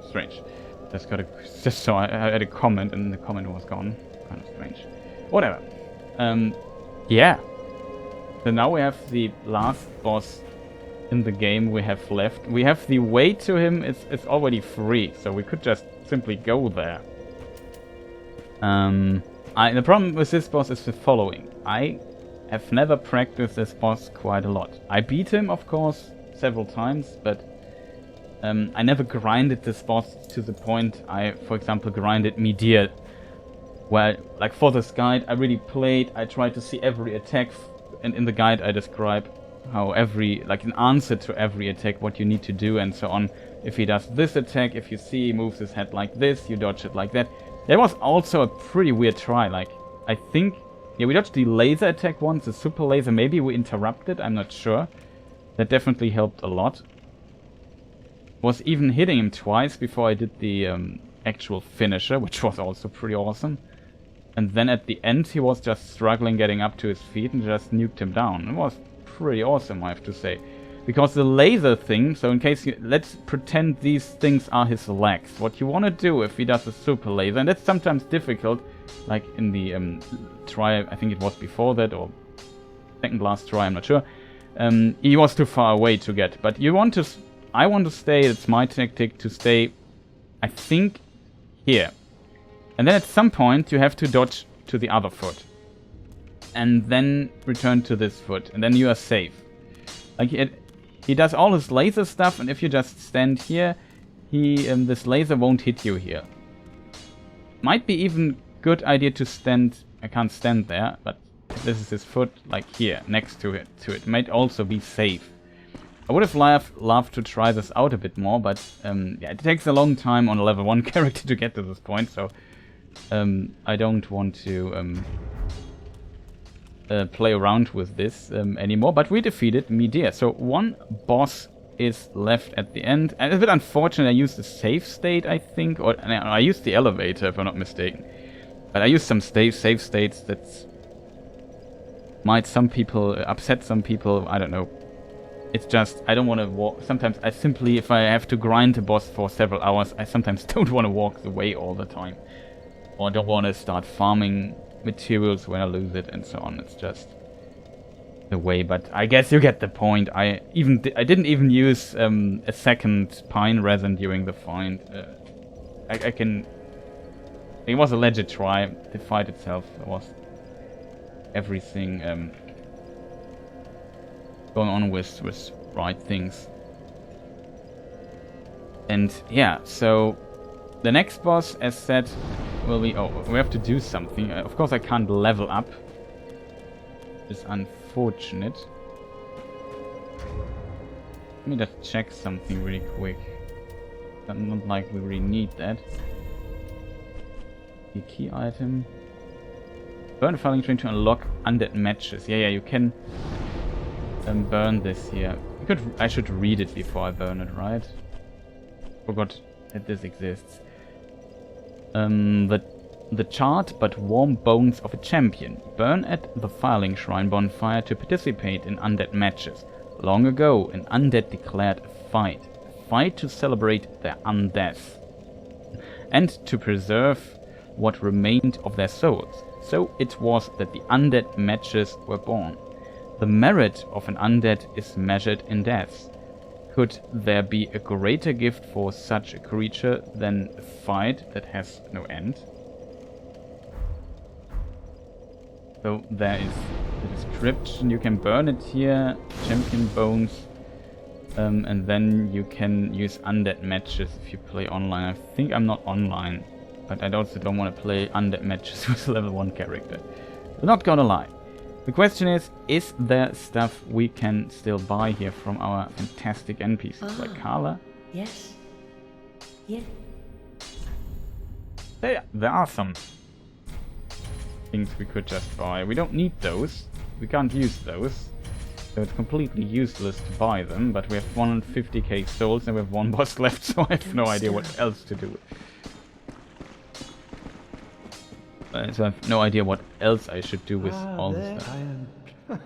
Strange. Just so I had a comment and the comment was gone. Kind of strange. Whatever. Yeah. So now we have the last boss in the game we have left. We have the way to him. It's already free, so we could just simply go there. The problem with this boss is the following. I have never practiced this boss quite a lot. I beat him, of course, several times, but I never grinded this boss to the point I, for example, grinded Midir. Well, like for this guide, I really played, I tried to see every attack, and in the guide I describe how like an answer to every attack, what you need to do and so on. If he does this attack, if you see he moves his head like this, you dodge it like that. That was also a pretty weird try, like, I think, yeah, we dodged the laser attack once, the super laser, maybe we interrupted, I'm not sure. That definitely helped a lot. Was even hitting him twice before I did the actual finisher, which was also pretty awesome. And then at the end he was just struggling getting up to his feet and just nuked him down. It was pretty awesome, I have to say. Because the laser thing, so in case you, let's pretend these things are his legs. What you want to do if he does a super laser, and that's sometimes difficult, like in the try, I think it was before that, or second last try, I'm not sure. He was too far away to get, but you want to, I want to stay, it's my tactic to stay, I think, here. And then at some point you have to dodge to the other foot. And then return to this foot, and then you are safe. Like he does all his laser stuff, and if you just stand here, this laser won't hit you here. Might be even good idea to stand, I can't stand there, but this is his foot, like here, next to it. Might also be safe. I would have loved to try this out a bit more, but yeah, it takes a long time on a level 1 character to get to this point, so I don't want to play around with this anymore. But we defeated Midir, so one boss is left at the end. And it's a bit unfortunate I used the save state, I think, or I used the elevator if I'm not mistaken. But I used some save states that might upset some people, I don't know. It's just, I don't want to walk. Sometimes I simply, if I have to grind a boss for several hours, I sometimes don't want to walk the way all the time. Or I don't want to start farming materials when I lose it and so on. It's just the way, but I guess you get the point. I didn't even use a second pine resin during the fight. It was a legit try. The fight itself was everything going on with right things. And yeah, so the next boss, as said, will be... Oh, we have to do something. Of course I can't level up. It's unfortunate. Let me just check something really quick. Not like we really need that. The key item. Burn a filing train to unlock undead matches. Yeah, you can burn this here. I should read it before I burn it, right? Forgot that this exists. The charred but warm bones of a champion. Burn at the filing shrine bonfire to participate in undead matches. Long ago, an undead declared a fight. A fight to celebrate their undeath. And to preserve what remained of their souls. So it was that the undead matches were born. The merit of an undead is measured in deaths. Could there be a greater gift for such a creature than a fight that has no end? So there is the description. You can burn it here, champion bones, and then you can use undead matches if you play online. I think I'm not online, but I also don't want to play undead matches with a level 1 character. I'm not gonna lie. The question is there stuff we can still buy here from our fantastic NPCs, like Carla? Yes. Yeah. There are some things we could just buy. We don't need those. We can't use those. So it's completely useless to buy them, but we have 150k souls and we have one boss left, so I have no idea what else to do. So I have no idea what else I should do with all this stuff.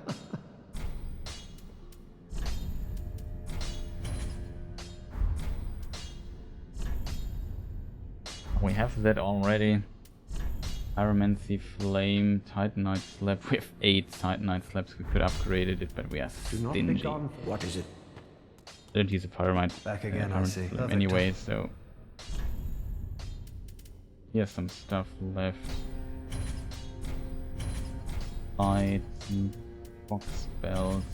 We have that already. Pyromancy, Flame, Titanite Slab. We have 8 Titanite Slabs. We could upgrade it, but we are stingy. What is it? I don't use a Pyramite Back again, I see. anyway, so... Here's some stuff left. Lights, box spells.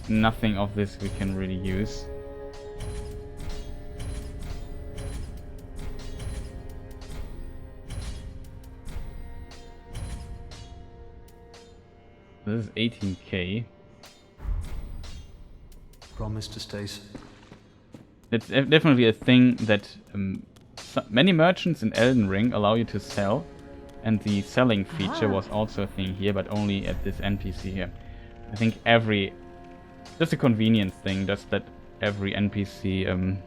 Nothing of this we can really use. This is 18k. Promise to stay. It's definitely a thing that many merchants in Elden Ring allow you to sell. And the selling feature was also a thing here, but only at this NPC here. I think just a convenience thing, just that every NPC,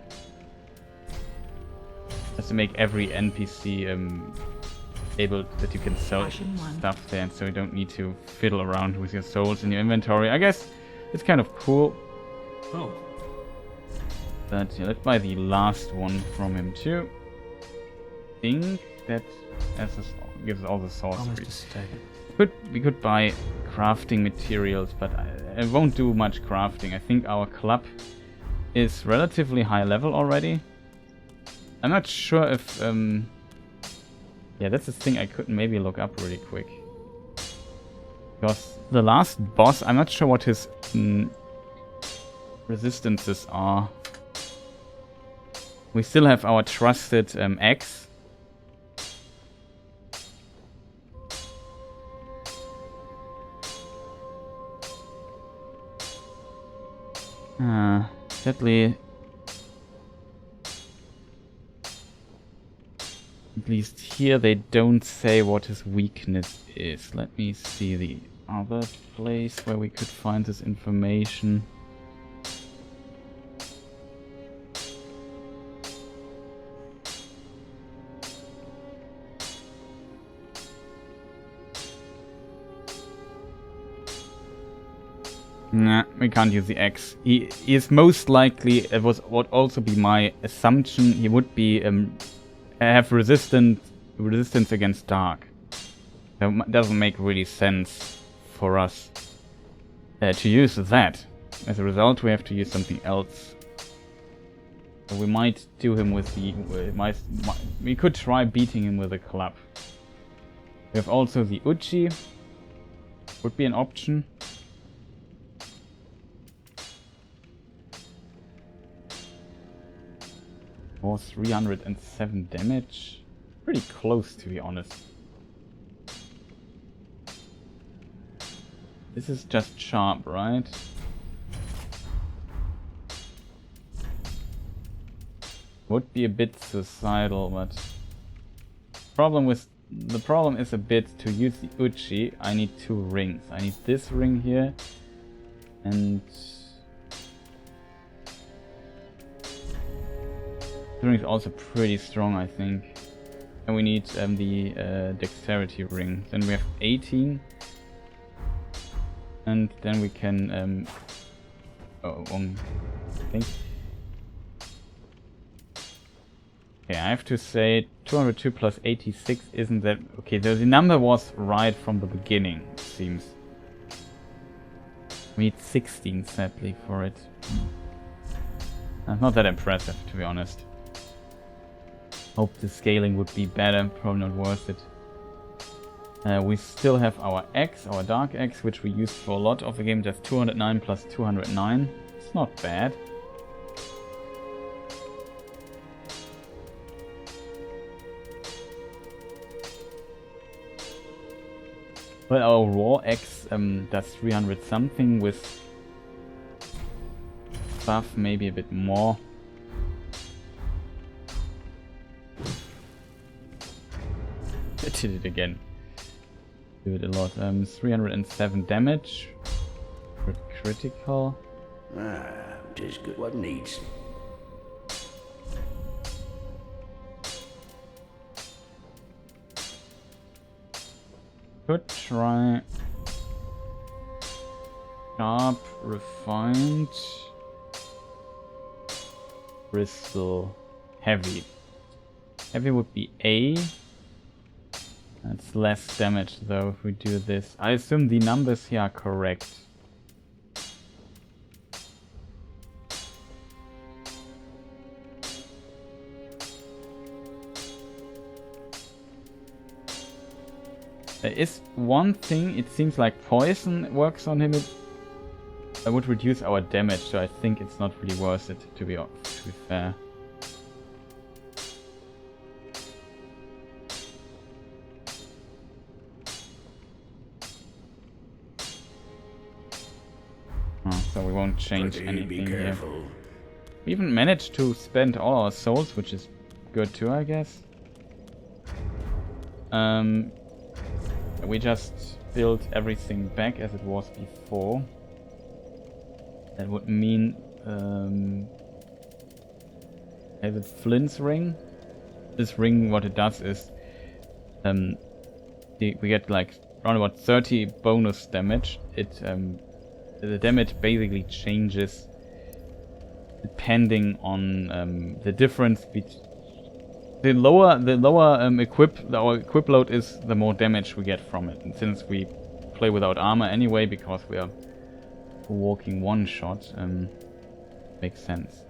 just to make every NPC able that you can sell stuff there, and so you don't need to fiddle around with your souls in your inventory. I guess It's kind of cool. Oh, But yeah, let's buy the last one from him too. Think that gives all the promise to sorceries. stay. We could buy crafting materials, but I won't do much crafting. I think our club is relatively high level already. I'm not sure if yeah, that's the thing I could maybe look up really quick. Because the last boss, I'm not sure what his resistances are. We still have our trusted axe. Sadly, at least here they don't say what his weakness is. Let me see the other place where we could find this information. Nah, we can't use the axe. He is most likely, it would also be my assumption, he would be have resistance against dark. That doesn't make really sense for us to use that. As a result, we have to use something else. So we might do him with the... we could try beating him with a club. We have also the Uchi. Would be an option. Or 307 damage. Pretty close, to be honest. This is just sharp, right? Would be a bit suicidal, but the problem is a bit to use the Uchi. I need 2 rings. I need this ring here and the ring is also pretty strong, I think. And we need the dexterity ring. Then we have 18. And then we can... I think. Okay, I have to say 202 plus 86 isn't that... Okay, the number was right from the beginning, it seems. We need 16, sadly, for it. Not that impressive, to be honest. Hope the scaling would be better, probably not worth it. We still have our axe, our dark axe, which we used for a lot of the game, just 209 plus 209. It's not bad. Well, our raw axe does 300 something with buff, maybe a bit more. I did it again. Do it a lot. 307 damage. Critical. Tis good what needs. Could try sharp, refined, crystal, heavy. Heavy would be A. That's less damage though if we do this. I assume the numbers here are correct. There is one thing, it seems like poison works on him. It would reduce our damage, so I think it's not really worth it, to be fair. So we won't change anything here. We even managed to spend all our souls, which is good too, I guess. We just built everything back as it was before. That would mean as it's Flint's ring. This ring, what it does is we get like around about 30 bonus damage. It the damage basically changes depending on the difference between the lower our equip load is, the more damage we get from it. And since we play without armor anyway, because we are walking one shot, makes sense.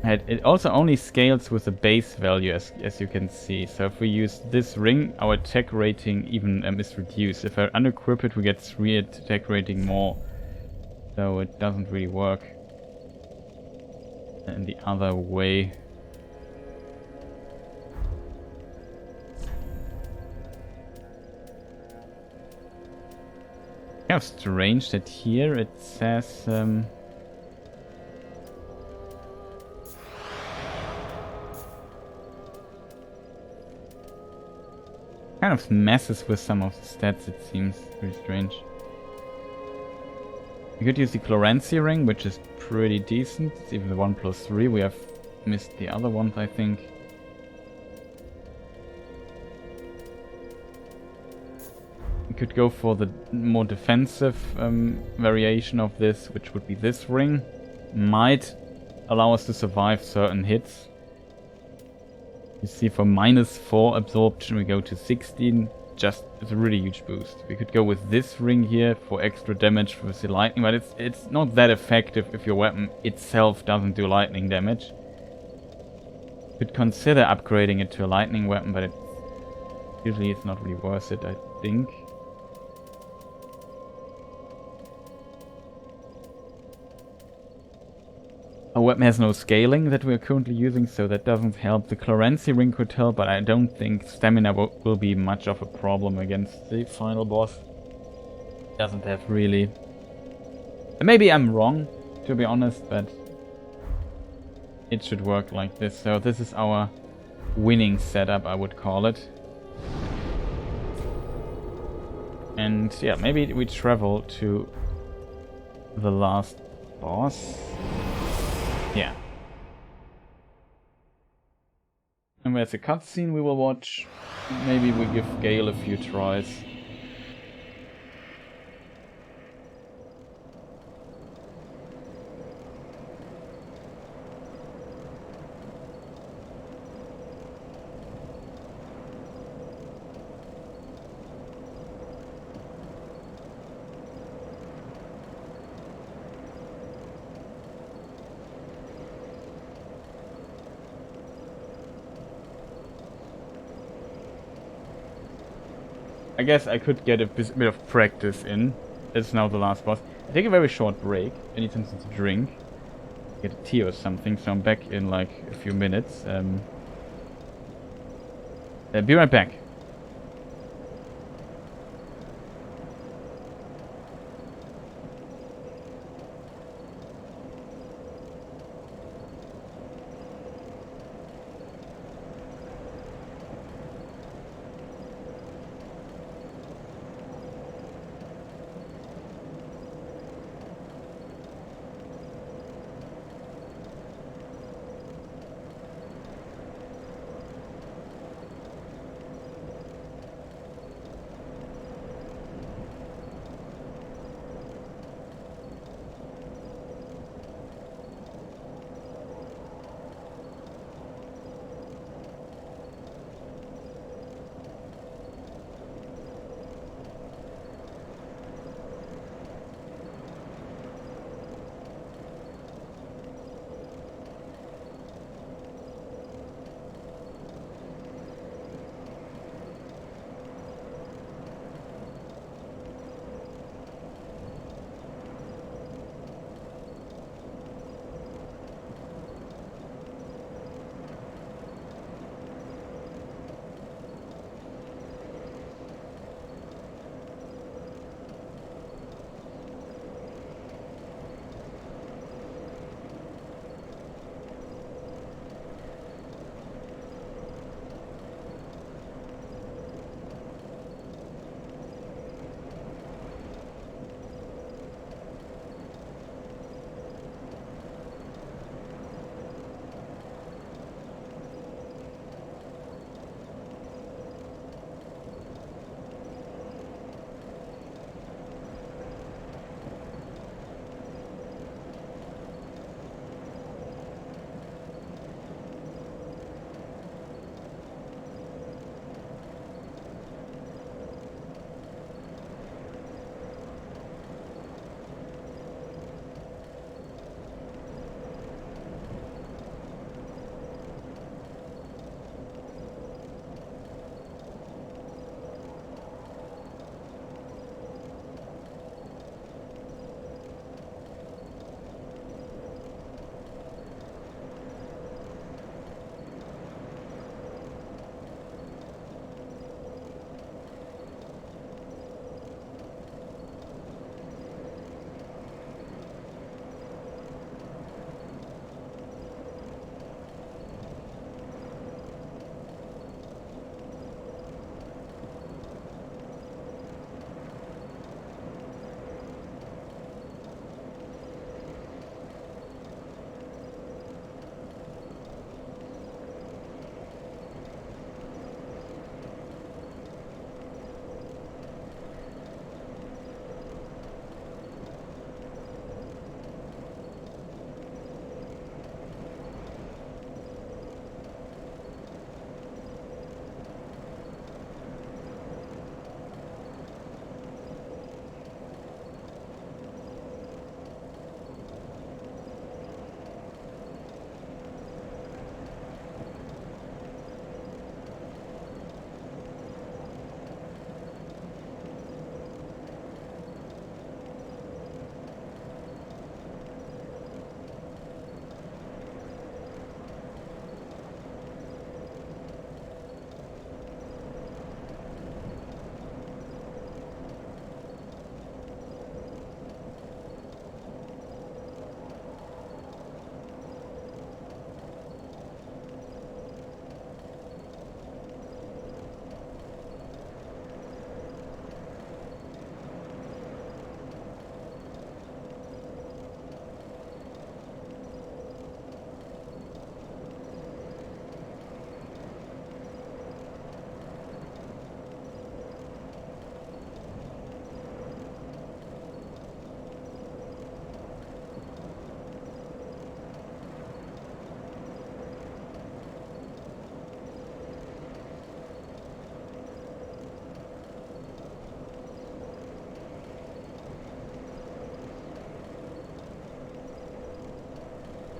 And it also only scales with the base value, as you can see. So if we use this ring, our attack rating even is reduced. If I unequip it, we get 3 attack rating more. So it doesn't really work in the other way. Kind of strange that here it says kind of messes with some of the stats, it seems pretty strange. We could use the Chloranthy ring, which is pretty decent. It's even the 1+3. We have missed the other ones, I think. We could go for the more defensive variation of this, which would be this ring. Might allow us to survive certain hits. You see, for -4 absorption, we go to 16. Just, it's a really huge boost. We could go with this ring here for extra damage with the lightning, but it's not that effective if your weapon itself doesn't do lightning damage. Could consider upgrading it to a lightning weapon, but usually it's not really worth it, I think. Our weapon has no scaling that we're currently using, so that doesn't help. The Chloranthy ring could help, but I don't think stamina will be much of a problem against the final boss. Doesn't have really... Maybe I'm wrong, to be honest, but it should work like this. So this is our winning setup, I would call it. And yeah, maybe we travel to the last boss. Yeah. And there's a cutscene we will watch. Maybe we give Gael a few tries. I guess I could get a bit of practice in. It's now the last boss. I take a very short break. I need something to drink. Get a tea or something, so I'm back in like a few minutes. Be right back.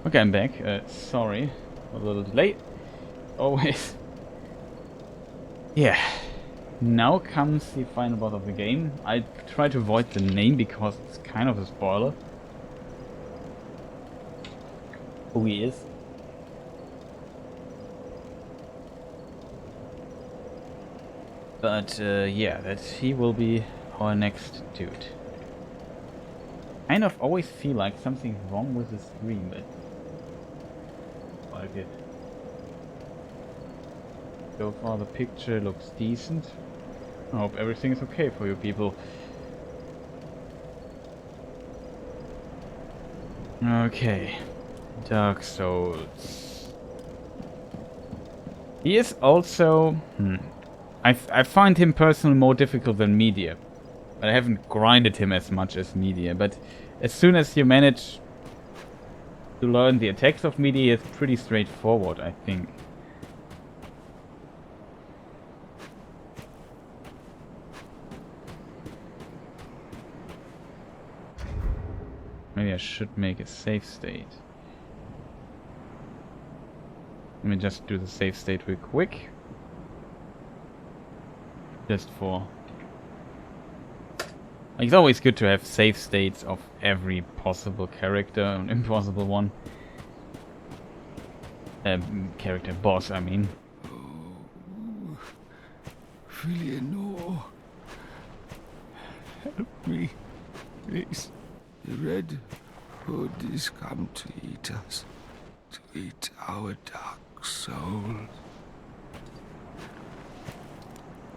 Okay, I'm back. Sorry, a little delay. Always. Yeah. Now comes the final boss of the game. I try to avoid the name because it's kind of a spoiler. Who he is. But yeah, that he will be our next dude. Kind of always feel like something's wrong with the stream, but like it. So far the picture looks decent. I hope everything is okay for you people. Okay. Dark Souls. He is also... I find him personally more difficult than Midir. But I haven't grinded him as much as Midir. But as soon as you manage to learn the attacks of Midir, it's pretty straightforward, I think. Maybe I should make a save state. Let me just do the save state real quick. Just for... Like, it's always good to have save states of every possible character, an impossible one. Character boss, I mean. Oh, Eleanor, help me, please. The Red Hood is come to eat us, to eat our dark souls.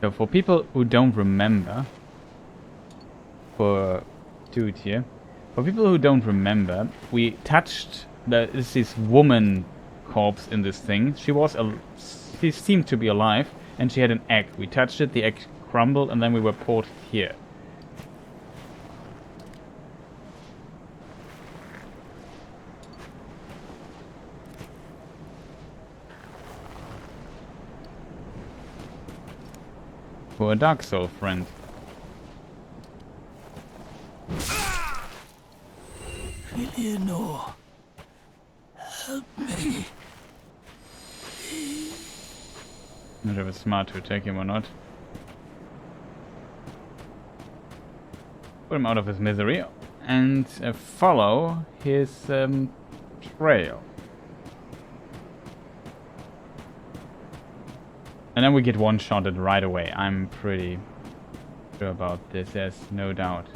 So for people who don't remember, for dude here, for people who don't remember, we touched this woman corpse in this thing. She seemed to be alive, and she had an egg. We touched it, the egg crumbled, and then we were ported here. For a Dark Soul friend. Eleanor, help me. Not sure if it's smart to attack him or not. Put him out of his misery and follow his trail. And then we get one-shotted right away. I'm pretty sure about this, there's no doubt.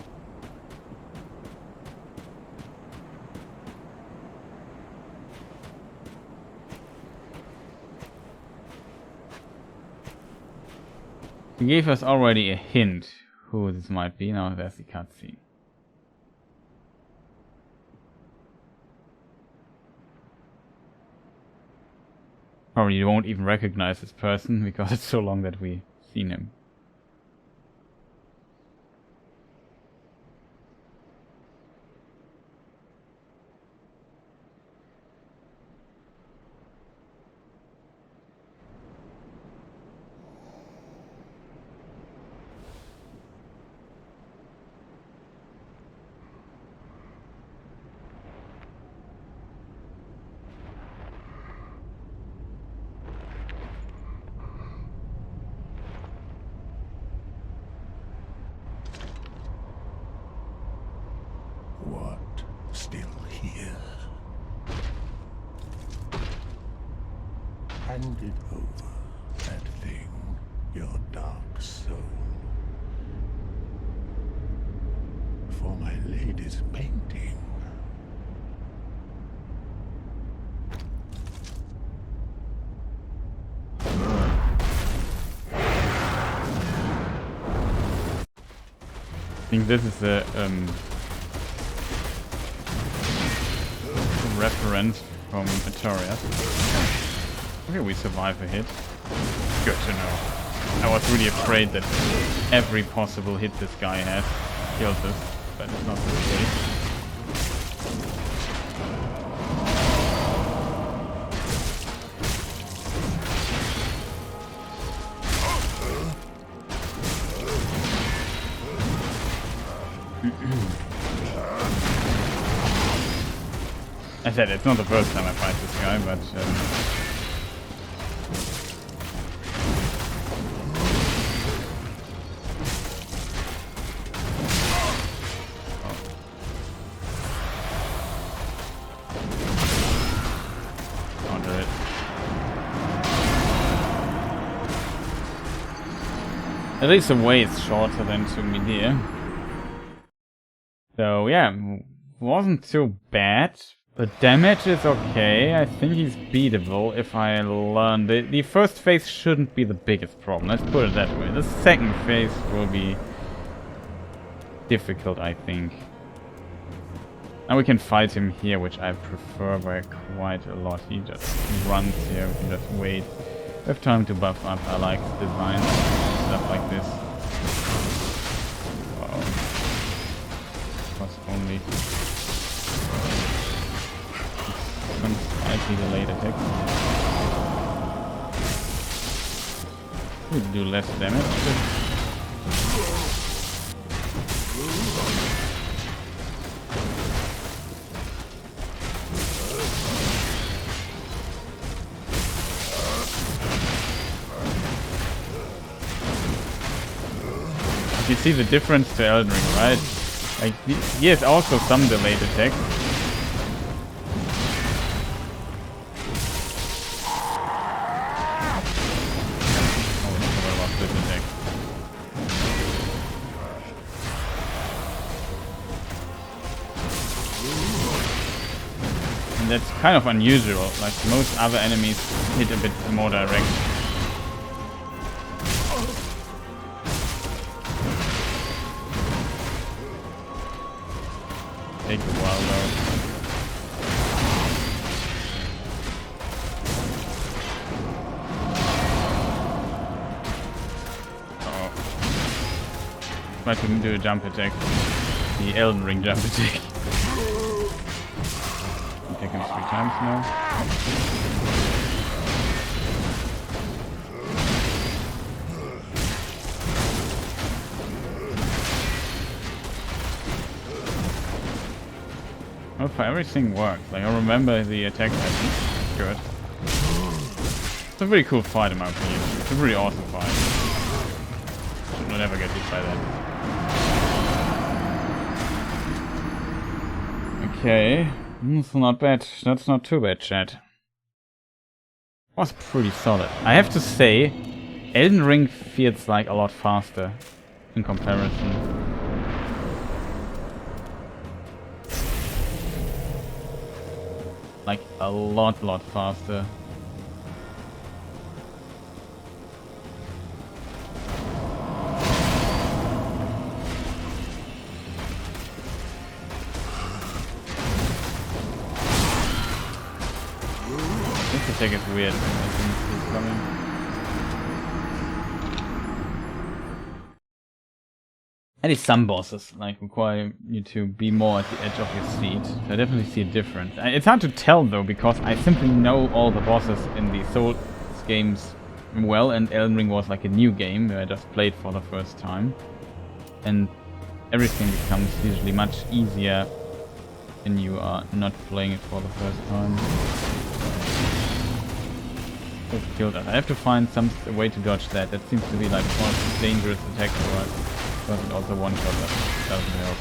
He gave us already a hint who this might be. Now there's the cutscene. Probably you won't even recognize this person because it's so long that we've seen him. What? Still here? Hand it over, that thing, your dark soul. For my lady's painting. I think this is a reference from Artorias. Okay, we survive a hit. Good to know. I was really afraid that every possible hit this guy has kills us, but it's not the case. I said it's not the first time I fight this guy, but counter it. At least the way is shorter than to Midir. So yeah, wasn't too bad. The damage is okay. I think he's beatable if I learn. The first phase shouldn't be the biggest problem. Let's put it that way. The second phase will be difficult, I think. And we can fight him here, which I prefer by quite a lot. He just runs here. We can just wait. We have time to buff up. I like designs, stuff like this. Wow. Plus only some slightly delayed attack. We do less damage. You see the difference to Elden Ring, right? Like, he has also some delayed attack. Oh, what about this attack? And that's kind of unusual. Like, most other enemies hit a bit more direct. Take a while though. Oh. Try to do a jump attack. The Elden Ring jump attack. Attack him 3 times now. Well, for everything works. Like, I remember the attack pattern. Good. It's a really cool fight in my opinion. It's a really awesome fight. Should never get hit by that. Okay. That's not bad. That's not too bad, chat. Was pretty solid. I have to say, Elden Ring feels like a lot faster in comparison. Like a lot faster. This attack is weird. I think he's coming. At least some bosses like require you to be more at the edge of your seat. So I definitely see a difference. It's hard to tell though, because I simply know all the bosses in the Souls games well, and Elden Ring was like a new game where I just played for the first time. And everything becomes usually much easier when you are not playing it for the first time. So killed that. I have to find some way to dodge that. That seems to be like one of the dangerous attacks for us. But it also one shot that doesn't help.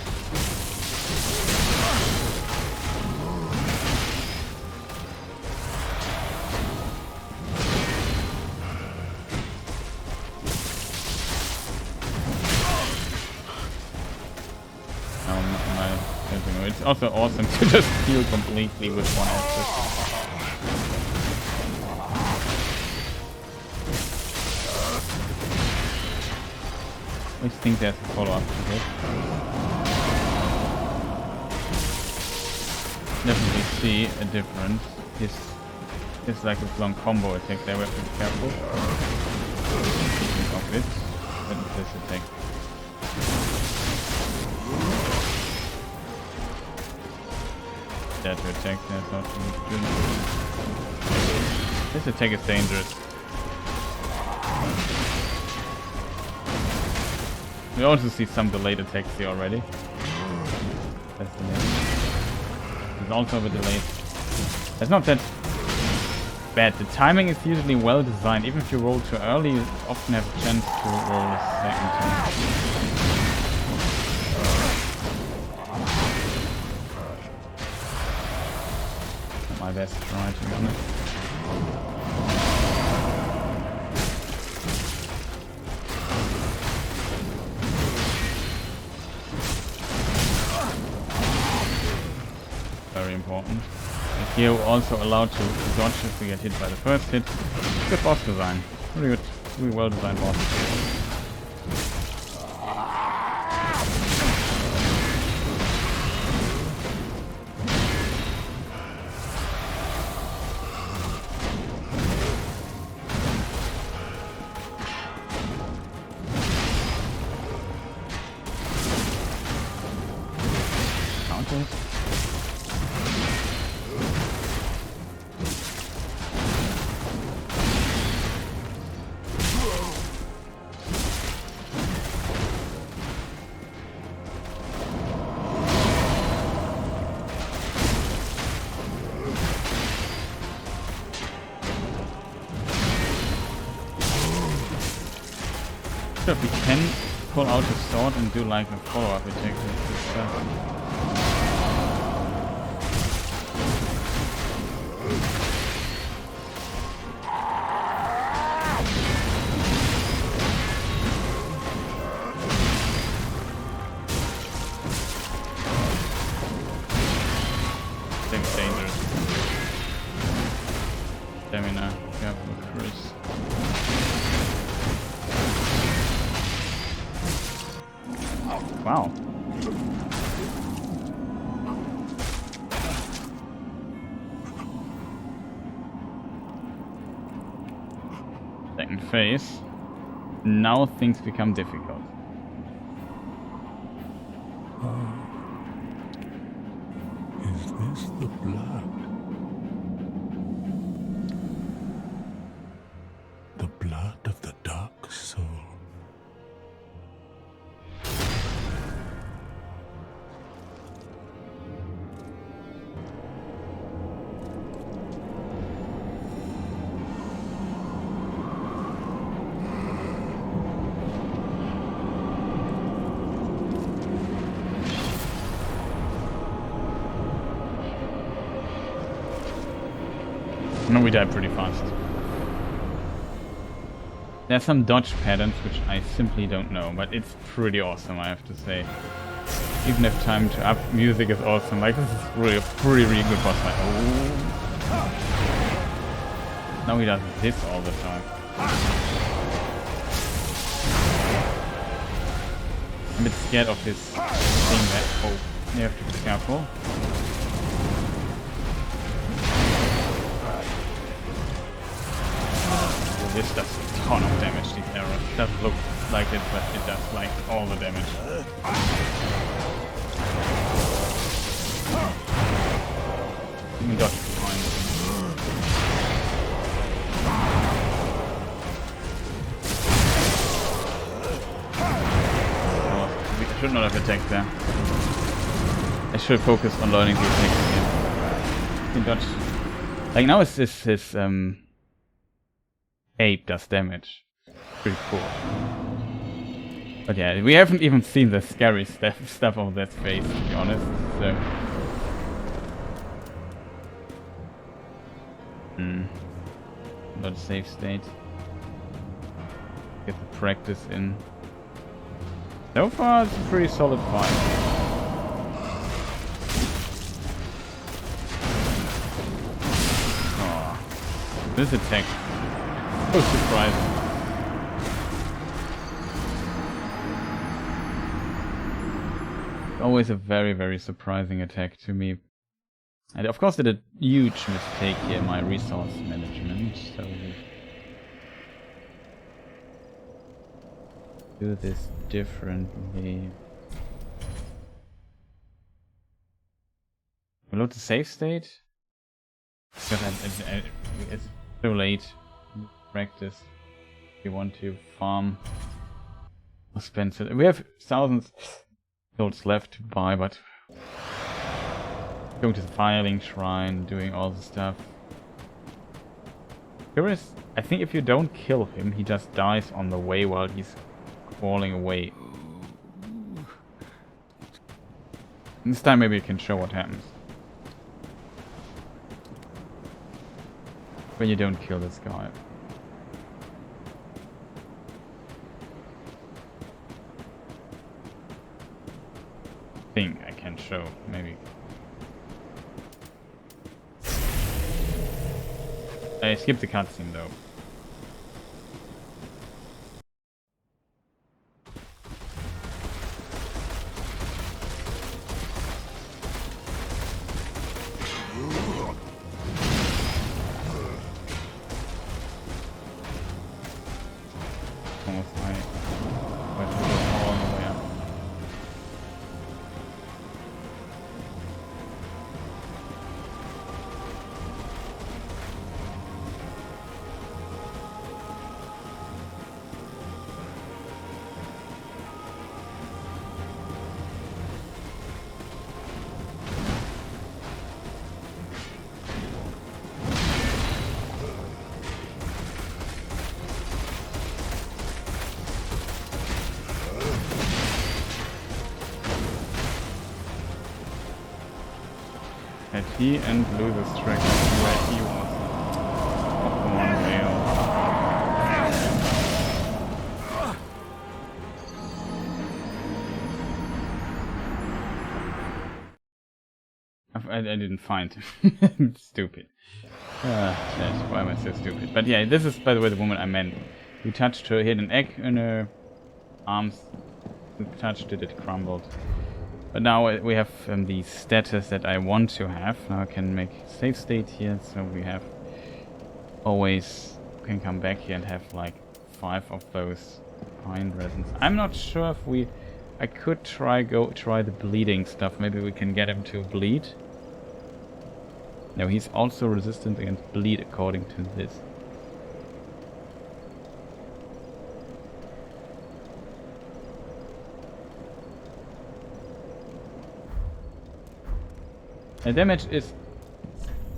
It's also awesome to just heal completely with one access. I think there's a follow-up to this. Definitely see a difference. It's like a long combo attack there, we have to be careful. Speaking of it, what is this attack? Dare to attack, that's not really good. This attack is dangerous. We also see some delayed attacks here already. That's the name. There's also a delayed It's not that bad. The timing is usually well designed. Even if you roll too early, you often have a chance to roll a second time. Not my best try, to be honest. Very important. And here we're also allowed to dodge if we get hit by the first hit. Good boss design. Really good, really well designed boss. Counters. So if we can pull out the sword and do like a follow-up attack with this stuff. Seems dangerous. Stamina, careful, Chris. Wow. Second phase. Now things become difficult. Is this the blood? The blood of the dark soul. No, we die pretty fast. There's some dodge patterns which I simply don't know, but it's pretty awesome, I have to say. Even if time to up music is awesome, like this is really a really good boss fight. Oh. Now he does this all the time. I'm a bit scared of this thing that, oh, you have to be careful. This does a ton of damage, these arrows. It doesn't look like it, but it does like all the damage. You can dodge behind. Oh, I should not have attacked there. I should focus on learning the attacks again. You can dodge. Like now it's this ape does damage. Pretty cool. But yeah, we haven't even seen the scary stuff of that face, to be honest. So. Not a safe state. Get the practice in. So far, it's a pretty solid fight. Oh, this attack. So surprising. Always a very, very surprising attack to me. And of course did a huge mistake here in my resource management, so do this differently. Reload the save state? Because it's so late. Practice. If you want to farm or spend it. We have thousands of golds left to buy, but Going to the filing shrine, doing all the stuff. Curious, I think if you don't kill him, he just dies on the way while he's crawling away. This time maybe you can show what happens when you don't kill this guy. Thing I can show, maybe. I skipped the cutscene though. Almost high. But all the way up. At he and loses track of where he was. Oh, come on, Gael. I didn't find him. Stupid. Shit, why am I so stupid? But yeah, this is, by the way, the woman I meant. We touched her, hit an egg in her arms. We touched it, it crumbled. But now we have the status that I want to have. Now I can make save state here, so we have always can come back here and have like 5 of those pine resins. I'm not sure if I could try the bleeding stuff. Maybe we can get him to bleed. No, he's also resistant against bleed according to this. The damage is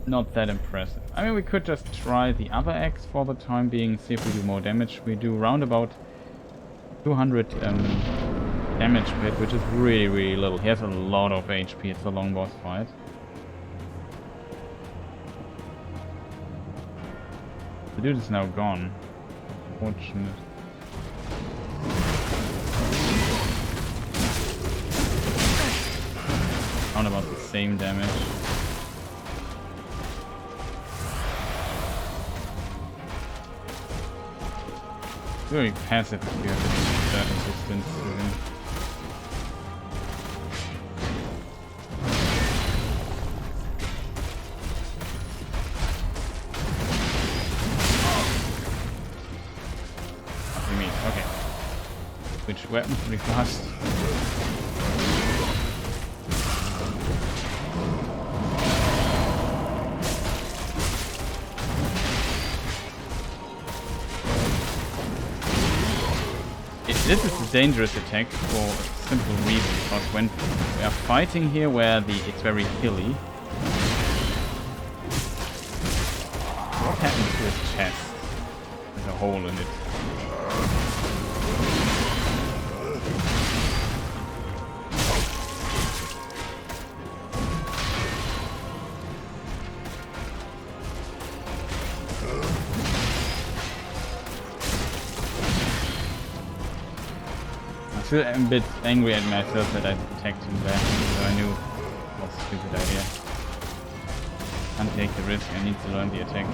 not that impressive. I mean, we could just try the other axe for the time being, see if we do more damage. We do round about 200 damage per hit, which is really, really little. He has a lot of HP, it's a long boss fight. The dude is now gone. Unfortunate. Around about the same damage. Very passive if you have a certain distance to him. What do you mean? Okay. Which weapon pretty fast? This is a dangerous attack for a simple reason, because when we are fighting here where it's very hilly, what happens to his chest? There's a hole in it. I'm a bit angry at myself that I attacked him back, so I knew it was a stupid idea. Can't take the risk, I need to learn the attack.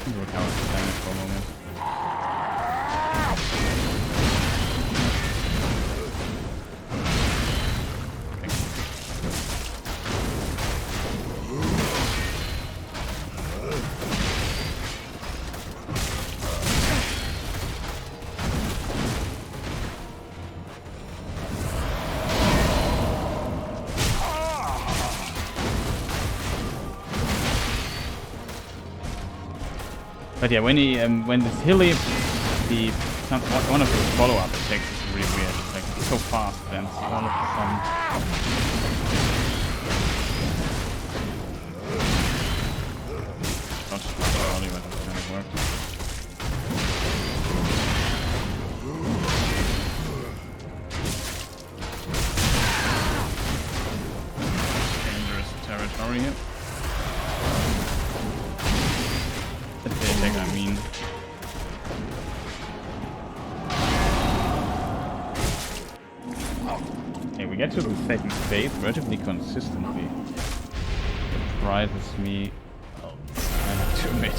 Recover the damage for a moment. But yeah, when this hilly one of the follow-up attacks is really weird. Like it's so fast and all of a sudden. Not sure early when it's gonna work. Dangerous territory here. That's the attack I mean. Okay, we get to the second phase relatively consistently. It surprises me. Oh, I have to admit.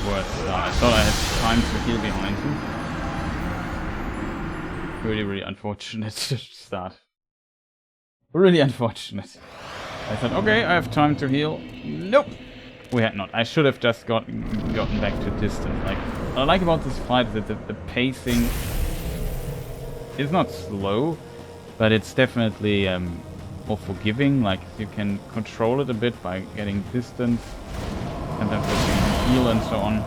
Worth start. I thought I had time to heal behind him. Really unfortunate start. Really unfortunate. I thought, okay, I have time to heal. Nope! We had not. I should have just gotten back to distance. Like, what I like about this fight is that the pacing is not slow, but it's definitely more forgiving. Like, you can control it a bit by getting distance and then heal and so on.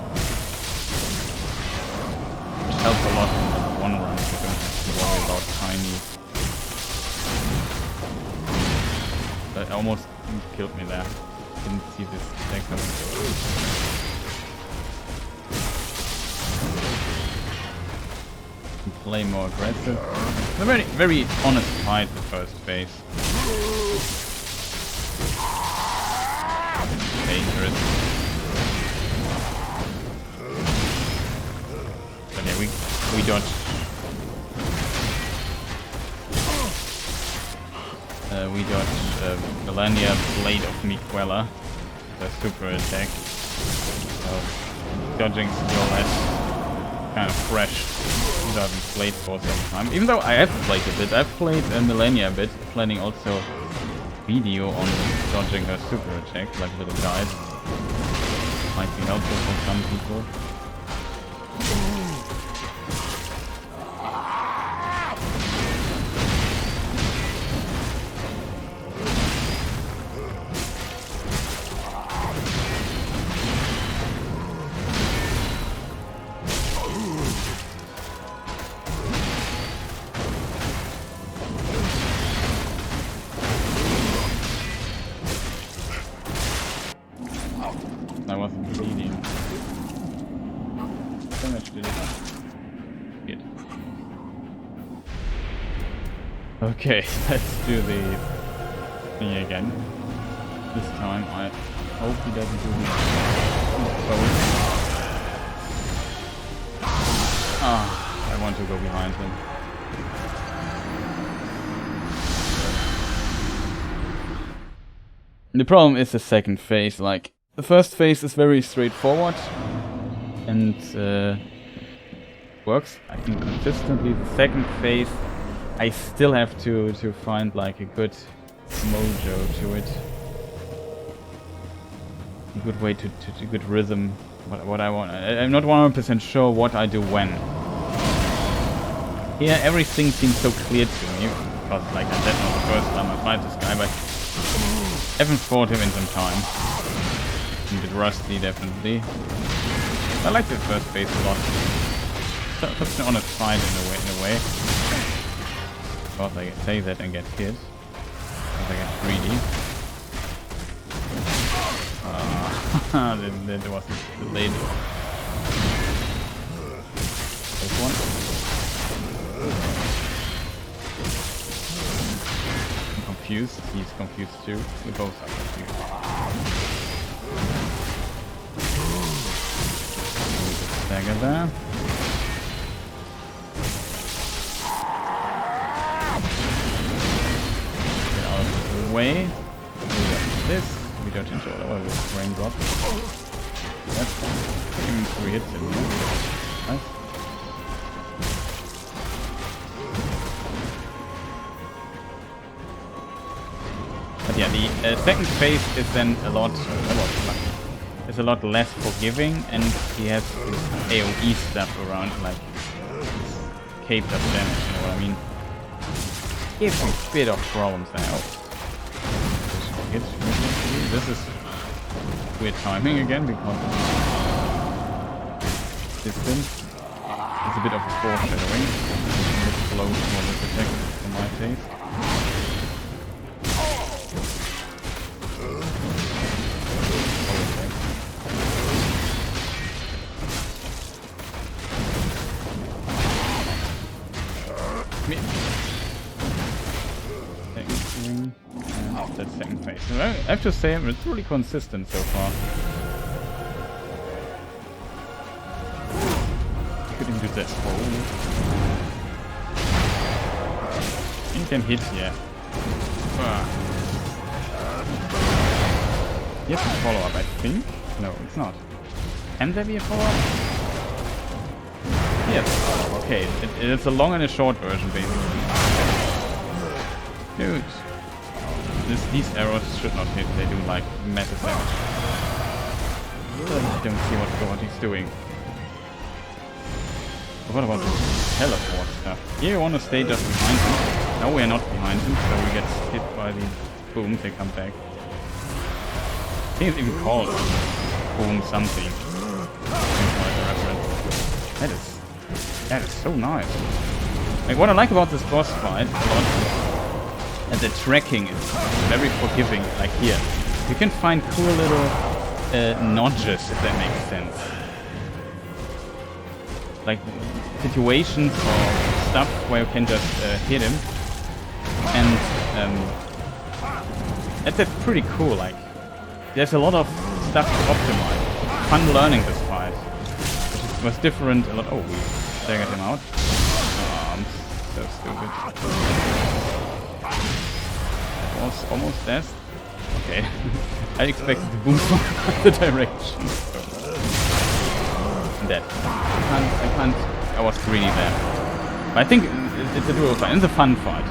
Which helps a lot in the one run if you don't have to worry about tiny. That almost killed me there. Didn't see this attack coming. Play more aggressive. It's a very honest fight, the first phase. Dangerous. But yeah, we dodged. We dodged Melania Blade of Miquella, the super attack. So dodging still has kind of fresh. I haven't played for some time. Even though I have played a bit, I've played Melania a bit, planning also video on dodging her super attack, like little guys. Might be helpful for some people. I wasn't bleeding. Damage did it. Good. Okay, let's do the thing again. This time I hope he doesn't do the both. Ah, I want to go behind him. The problem is the second phase, like, the first phase is very straightforward and works, I think, consistently. The second phase, I still have to find like a good mojo to it, a good way to good rhythm. What I want. I'm not 100% sure what I do when. Here, everything seems so clear to me because, like I said, not the first time I fight this guy, but I haven't fought him in some time. A bit rusty, definitely. I like the first phase a lot. Such an honest fight in a way. Of course, I can say that and get hit. Because I get greedy. That wasn't delayed. This one. I'm confused. He's confused too. We both are confused. Stagger there. Get out of the way. We got this. We don't enjoy that with raindrop. That's fine. Even 3 hits in here. Nice. But yeah, the second phase is then a lot less forgiving, and he has this AoE stuff around, like cape does damage, you know what I mean? Gives me a bit of problems now. this is weird timing again because distance. It's a bit of a foreshadowing. A bit slow for this attack for my taste. That second phase. I have to say, it's really consistent so far. Couldn't do that. Oh. You can hit, yeah. Yes, a follow-up, I think. No, it's not. Can there be a follow-up? Yes. Okay, it's a long and a short version, basically. Dude. These arrows should not hit, they do like massive damage. I don't see what he's doing. But what about the teleport stuff? Here you want to stay just behind him. No, we are not behind him, so we get hit by the boom, they come back. I think it's even called boom something. That is so nice. Like what I like about this boss fight a lot, and the tracking is very forgiving, like here. You can find cool little notches, if that makes sense. Like situations or stuff where you can just hit him. And that's pretty cool, like. There's a lot of stuff to optimize. Fun learning this fight. Which was different a lot. Oh, we staggered him out. Oh, I'm so stupid. Was almost dead. Okay. I expected to boom from the direction. Dead. I was greedy there. But I think it's a dual fight. It's a fun fight.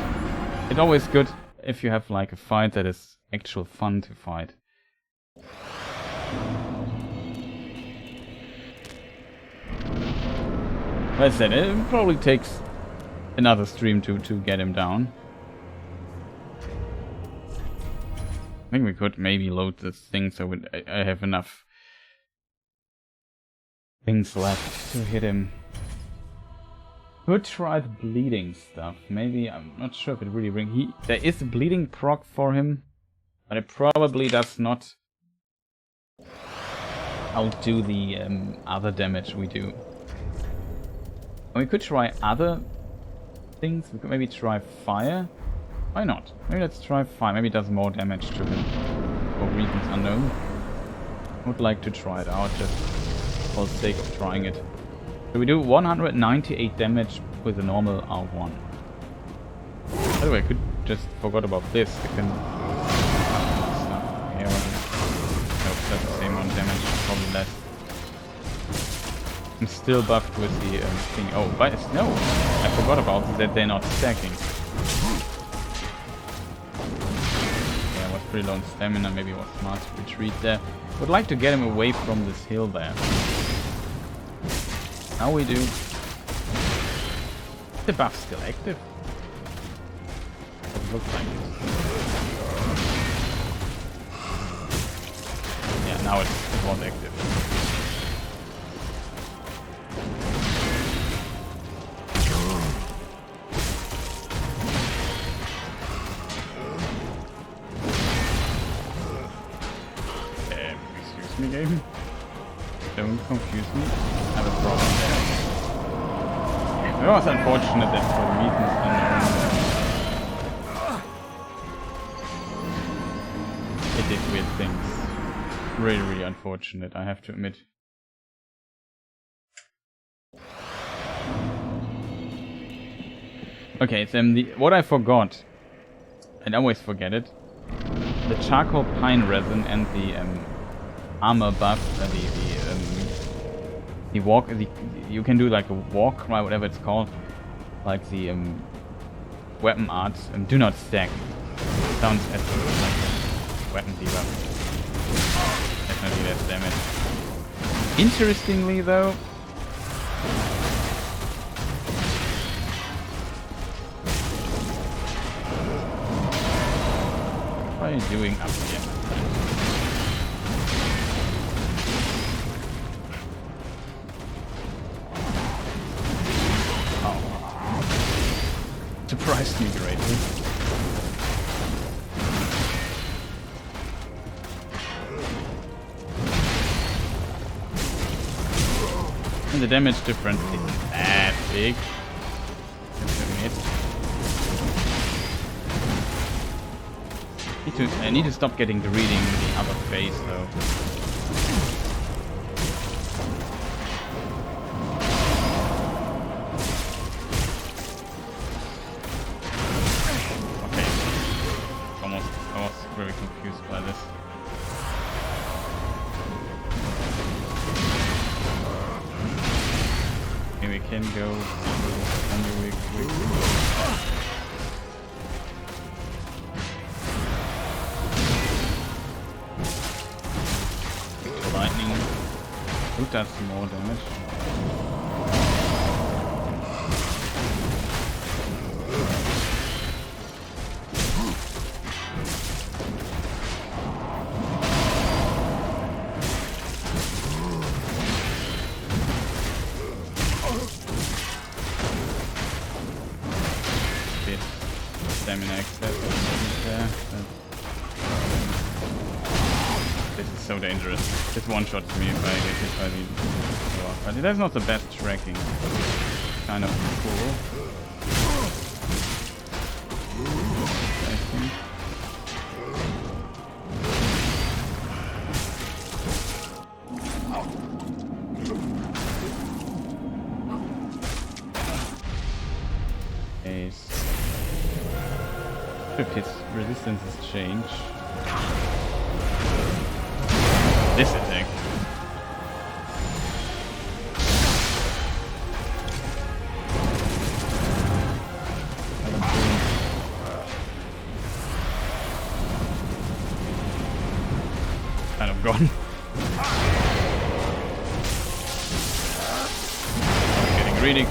It's always good if you have like a fight that is actual fun to fight. As I said, it probably takes another stream to get him down. I think we could maybe load this thing so I have enough things left to hit him. Could try the bleeding stuff. Maybe, I'm not sure if it really rings. There is a bleeding proc for him, but it probably does not outdo the other damage we do. And we could try other things. We could maybe try fire. Why not? Maybe let's try fire. Maybe it does more damage to him. For reasons unknown. I would like to try it out just for the sake of trying it. So we do 198 damage with a normal R1. By the way, I could just forgot about this. I can stuff here. Nope, that's the same amount of damage, probably less. I'm still buffed with the thing. Oh, but no, I forgot about that they're not stacking. Pretty low on stamina, maybe it was smart to retreat there. Would like to get him away from this hill there. Now we do. Is the buff still active? It looks like it. Yeah, now it was active. Game. Don't confuse me. I have a problem there. It was unfortunate that for reasons unknown it did weird things. Really, really unfortunate, I have to admit. Okay, then what I forgot, and I always forget it, the charcoal pine resin and the armor buff, the walk, you can do like a walk cry, whatever it's called, like the weapon arts, do not stack. It sounds as like a weapon debuff. Definitely less damage. Interestingly though, what are you doing up here? surprised me greatly. And the damage difference isn't that big. I need to stop getting greedy in the other phase though. Okay. I was very confused by this. Okay, we can go really quick. Lightning. Who does more damage? Bit stamina excess there. This is so dangerous. This one-shots me if I get hit by the... But it has not the best tracking. Kind of cool. I think. Ace. If his resistance has changed. This attack. Kind of gone. Getting greedy.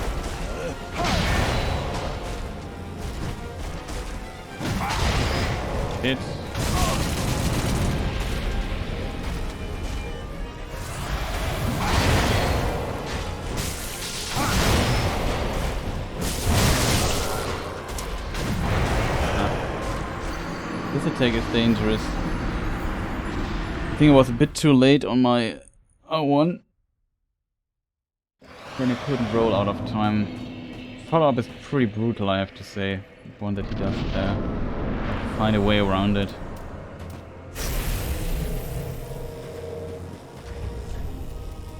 Hit. This attack is dangerous. I think I was a bit too late on my R1. Then I couldn't roll out of time. Follow-up is pretty brutal, I have to say. The one that he does there. Find a way around it.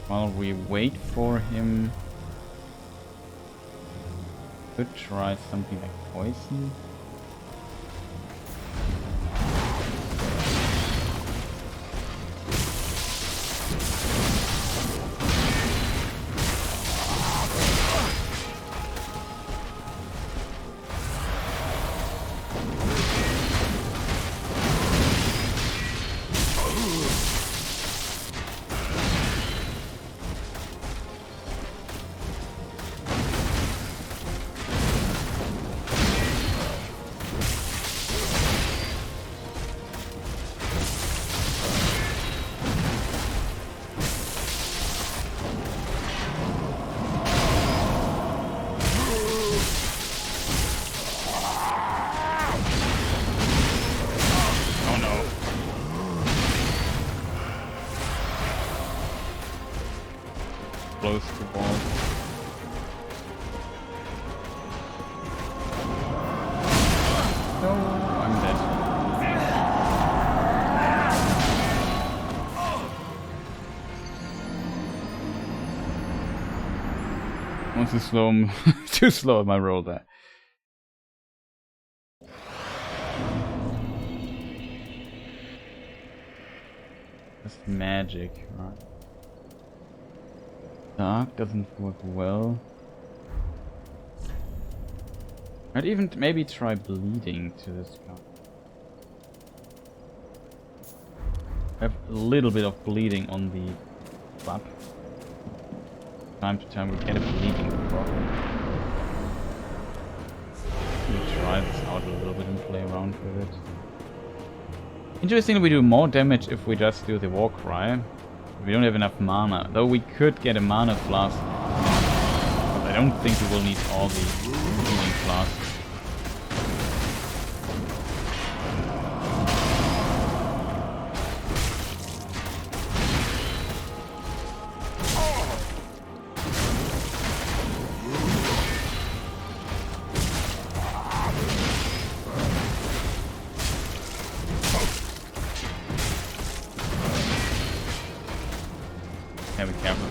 While we wait for him, could try something like poison. Close to wall. No, I'm dead. Was too slow, too slow at my roll there. That's magic, right? Dark doesn't work well. I'd even maybe try bleeding to this guy. I have a little bit of bleeding on the flap. Time to time we get a bleeding problem. Let me try this out a little bit and play around with it. Interestingly, we do more damage if we just do the war cry. We don't have enough mana, though we could get a mana flask. But I don't think we will need all the healing flasks.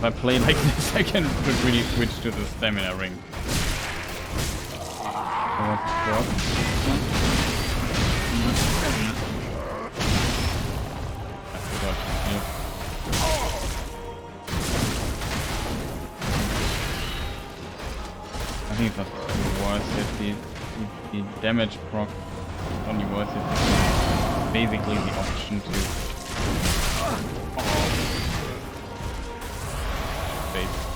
If I play like this, I can really switch to the stamina ring. I think it's not worth it. The damage proc is only worth it. It's basically the option to base.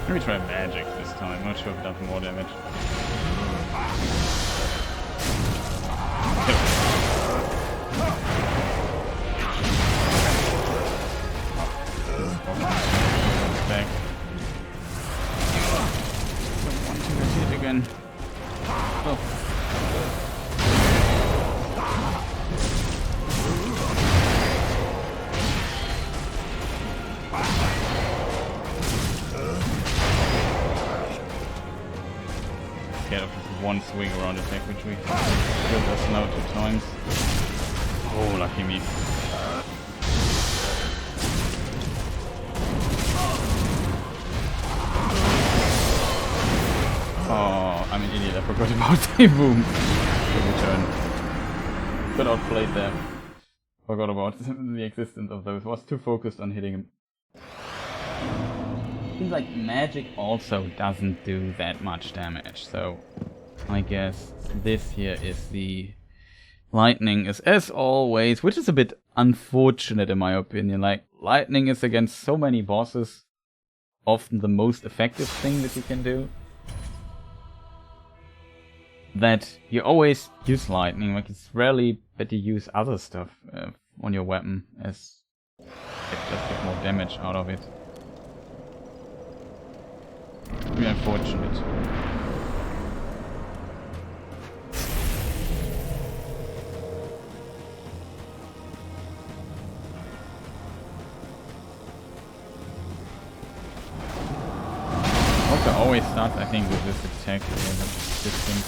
Let me try magic this time. I'm not sure if it does more damage. Back. Don't want to get hit again. Oh. One swing around attack, which we killed us now 2 times. Oh, lucky me. Oh, I'm an idiot. I forgot about the boom. Good return. Got outplayed there. Forgot about the existence of those. Was too focused on hitting him. Seems like magic also doesn't do that much damage, so I guess this here is the lightning is as always, which is a bit unfortunate in my opinion. Like, lightning is against so many bosses often the most effective thing that you can do, that you always use lightning. Like, it's rarely that you use other stuff on your weapon as it just get more damage out of it. Very unfortunate. Also always starts, I think, with this attack here, that's distance.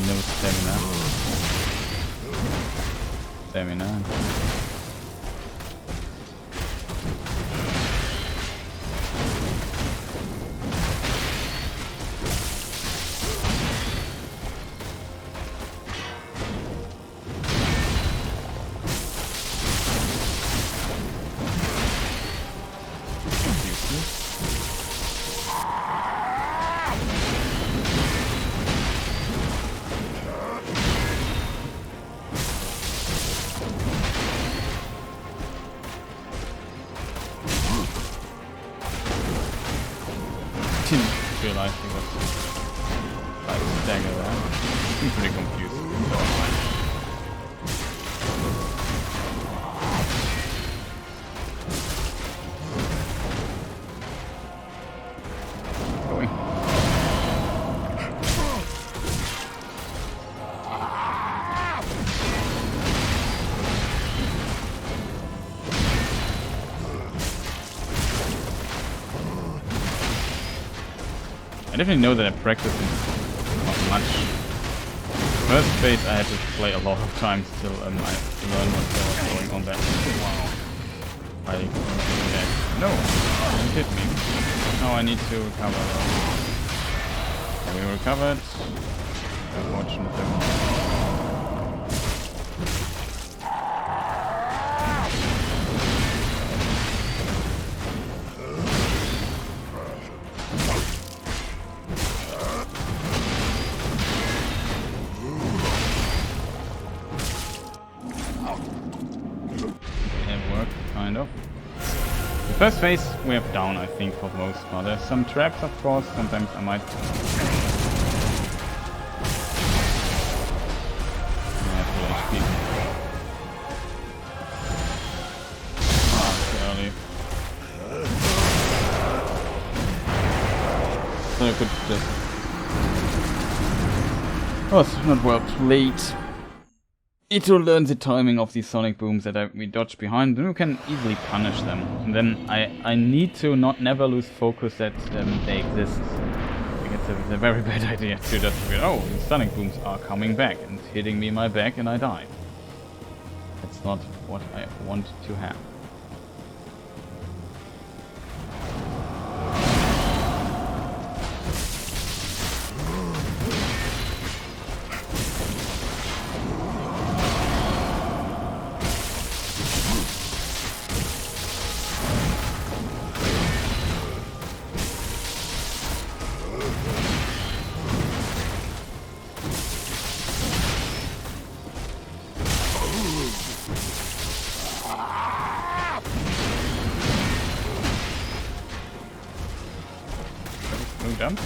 No stamina. Realized he was like stagger there. I'm pretty confused. Going. I definitely know that I practice not much first phase I had to play a lot of times till I learned what was going on there. Wow. No, don't hit me. No, I need to recover. We recovered. Unfortunately. The first phase we have down, I think, for the most part. There's some traps, of course. Sometimes I might... too early. So I could just... Oh, it's not well played. To learn the timing of these sonic booms that we dodge behind, then we can easily punish them. And then I need to never lose focus that they exist. I think it's a very bad idea to just figure, oh, the sonic booms are coming back and hitting me in my back and I die. That's not what I want to have. Jump.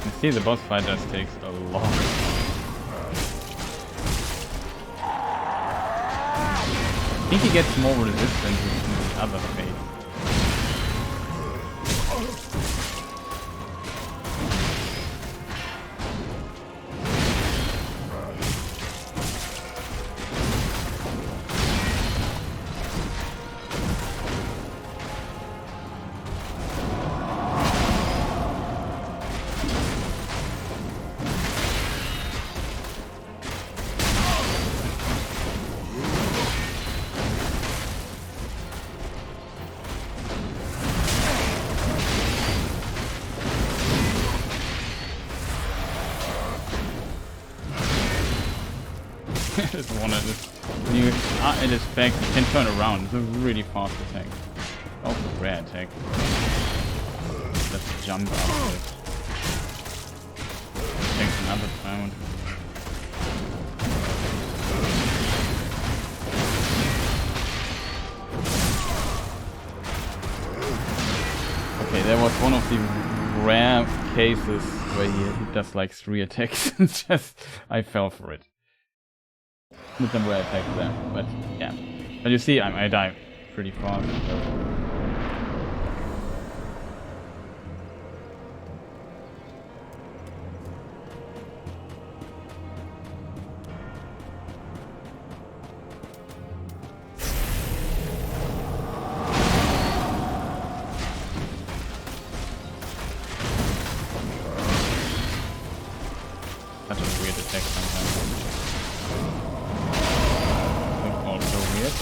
You see, the boss fight just takes a long. I think he gets more resistance with the other phase. Just one of this. When you are at his back, you can turn around. It's a really fast attack. Also a rare attack. Just jump out of it. Takes another round. Okay, that was one of the rare cases where he does like 3 attacks. Just I fell for it. With some rare attacks there, but yeah. But you see, I die pretty fast. So. Such a weird attack sometimes. Also weird.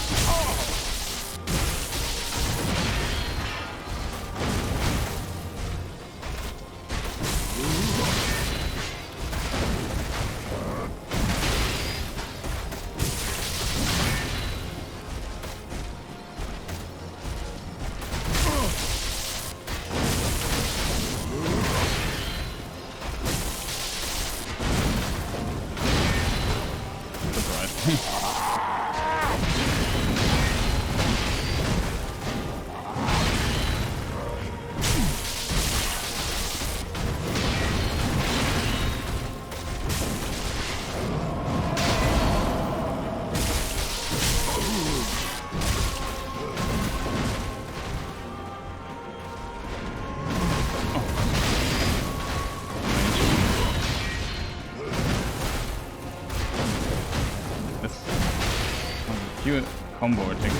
few combo attacks.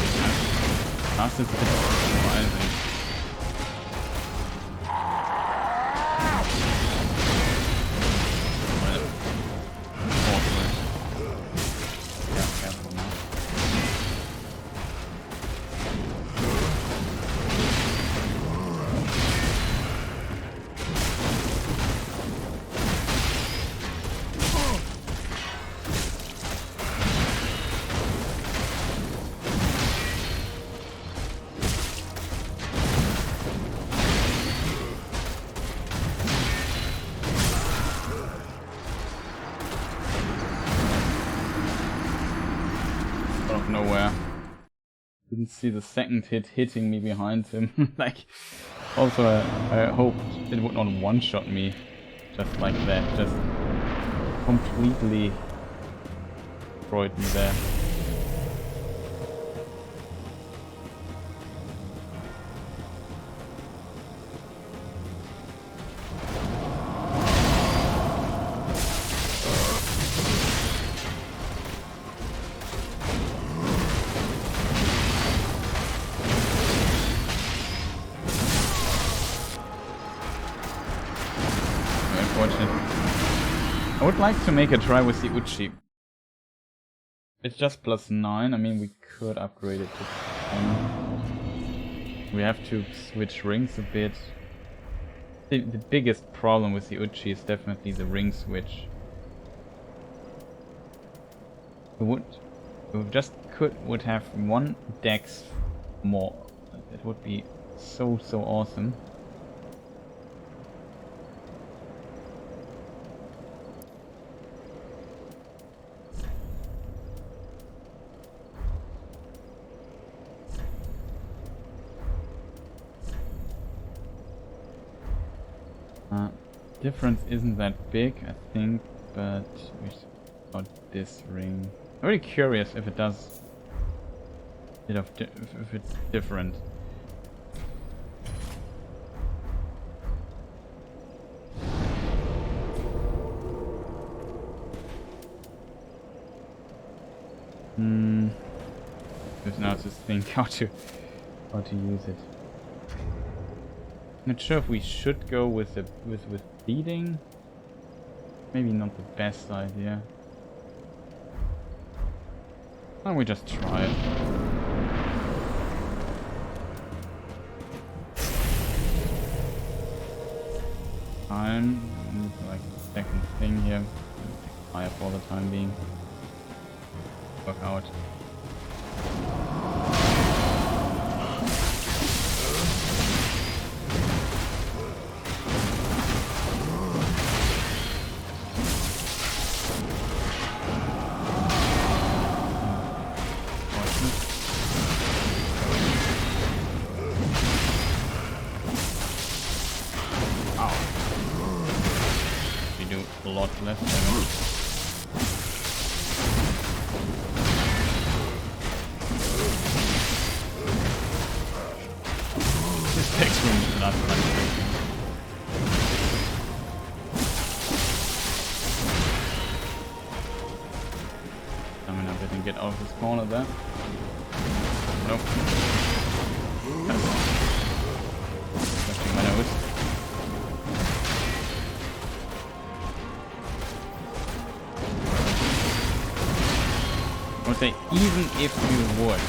Last is a bit surprising. Yeah, careful now. Out of nowhere. Didn't see the second hit hitting me behind him. Like, also I hoped it would not one-shot me just like that. Just completely destroyed me there. I would like to make a try with the Uchi. It's just +9, I mean we could upgrade it to 10. We have to switch rings a bit. The biggest problem with the Uchi is definitely the ring switch. We would have one dex more. That would be so awesome. Difference isn't that big, I think, but we should about this ring. I'm really curious if it does a bit of if it's different. Just now to think how to use it. Not sure if we should go with bleeding. Maybe not the best idea. Why don't we just try it? Time. Like the second thing here. Fire for the time being. Work out. Left damage. This takes from the last time. I mean, I didn't get out of this corner there. Nope. Touching my nose. I would say, even if you would.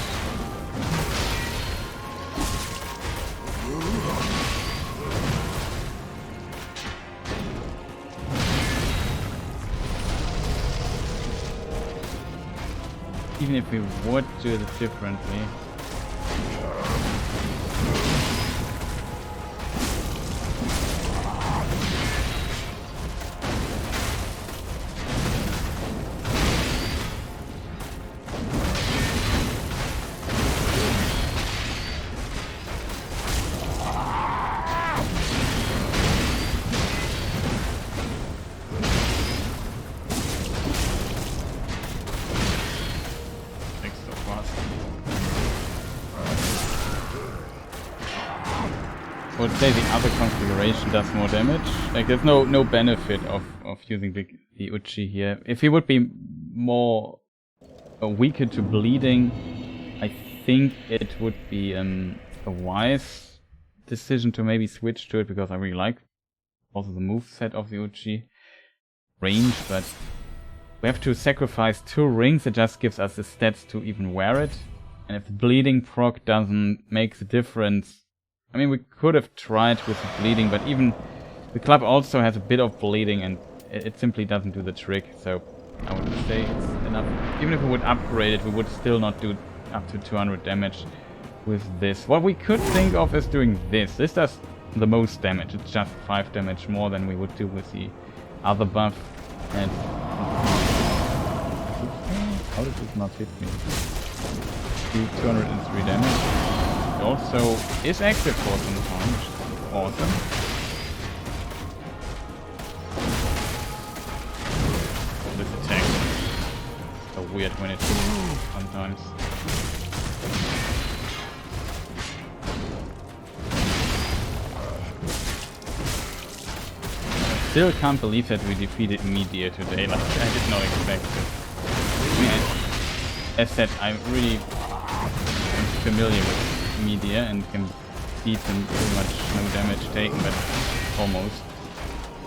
Even if we would do it differently. I would say the other configuration does more damage. Like there's no benefit of using the Uchi here. If he would be more weaker to bleeding, I think it would be a wise decision to maybe switch to it, because I really like also the moveset of the OG range, but we have to sacrifice 2 rings. It just gives us the stats to even wear it, and if the bleeding proc doesn't make the difference, I mean, we could have tried with the bleeding, but even the club also has a bit of bleeding and it simply doesn't do the trick, so I would say it's enough. Even if we would upgrade it, we would still not do up to 200 damage with this. What we could think of is doing this. This does the most damage. It's just 5 damage more than we would do with the other buff. And how did this not hit me? 203 damage. It also is active for some time, which is awesome. This attack is so weird when it hits sometimes. Still can't believe that we defeated Midir today, like I did not expect it. I mean, as said, I'm really familiar with Midir and can beat him pretty much no damage taken, but almost.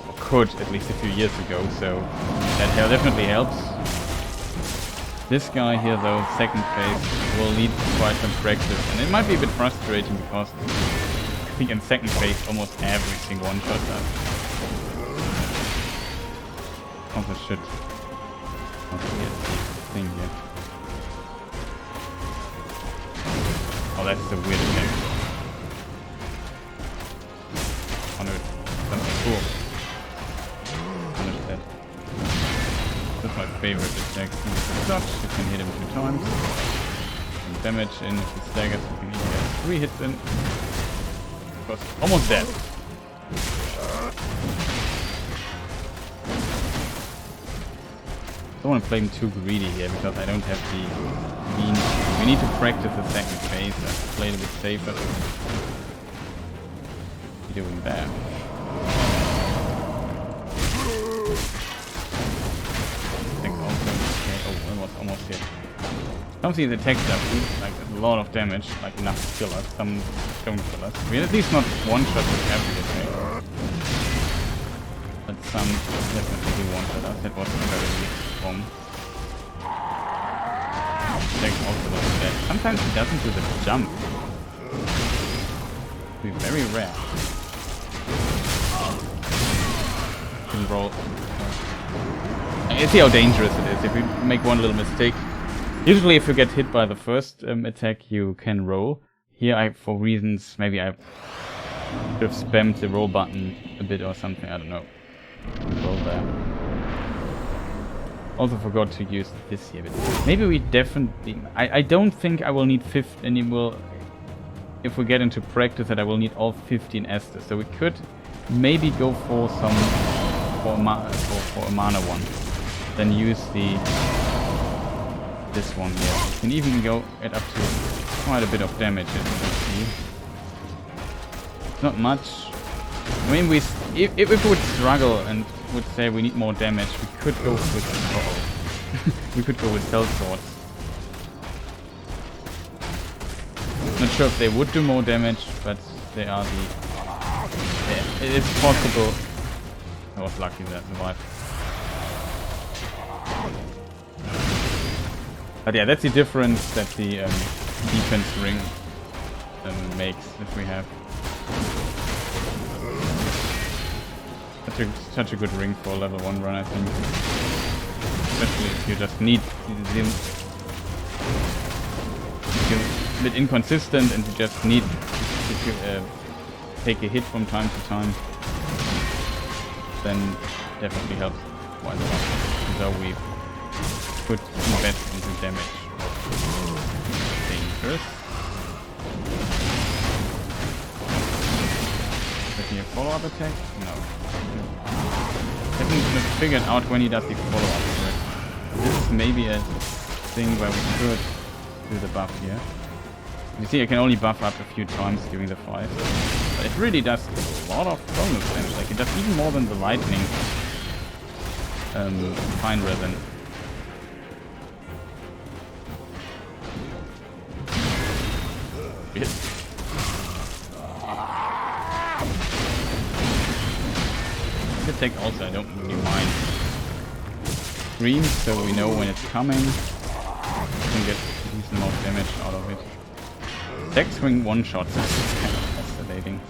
Or could, at least a few years ago, so that definitely helps. This guy here though, second phase, will need quite some practice, and it might be a bit frustrating because I think in second phase almost everything one-shot does. Also should not forget the thing here. Oh, that's the weird attack. 100 something cool. 100 dead. That's my favorite attack. Dodge, you can hit him 2 times. Some damage in, if he staggers, you can even get 3 hits in. Was almost dead. I don't want to play him too greedy here because I don't have the means. We need to practice the second phase and play a bit safer. What are you doing there? Oh, it was almost hit. Some of these attacks are like a lot of damage, like enough to kill us. Some don't kill us. We're at least not one-shot with every attack. But some definitely do one-shot us. That was very strong. Attack also does that. Sometimes he doesn't do the jump. It'd be very rare. Can roll. You see how dangerous it is if you make one little mistake. Usually if you get hit by the first attack you can roll. Here for reasons, maybe I should have spammed the roll button a bit or something, I don't know. Roll there. Also forgot to use this here, but maybe we definitely... I don't think I will need 15 anymore. If we get into practice that I will need all 15 Esthers. So we could maybe go for some... for a mana one. Then use this one here. You can even go at up to quite a bit of damage, as you can see. It's not much. I mean, if we would struggle and would say we need more damage, we could go with we could go with cell swords. Not sure if they would do more damage, but they are the... Yeah, it is possible. I was lucky that I survived. But yeah, that's the difference that the defense ring makes if we have such a good ring for level 1 run, I think. Especially if you just need them. If you're a bit inconsistent and you just need to take a hit from time to time, then definitely helps quite a lot. So we could invest into damage. Dangerous. Is he a follow-up attack? No. Haven't figured out when he does the follow-up attack. This is maybe a thing where we could do the buff here. You see, I can only buff up a few times during the fight. But it really does a lot of bonus damage. Like, it does even more than the lightning. Fine resin. attack also I don't really mind. Scream, so we know when it's coming. We can get a decent amount of damage out of it. Attack swing one shot, that's kind of fascinating.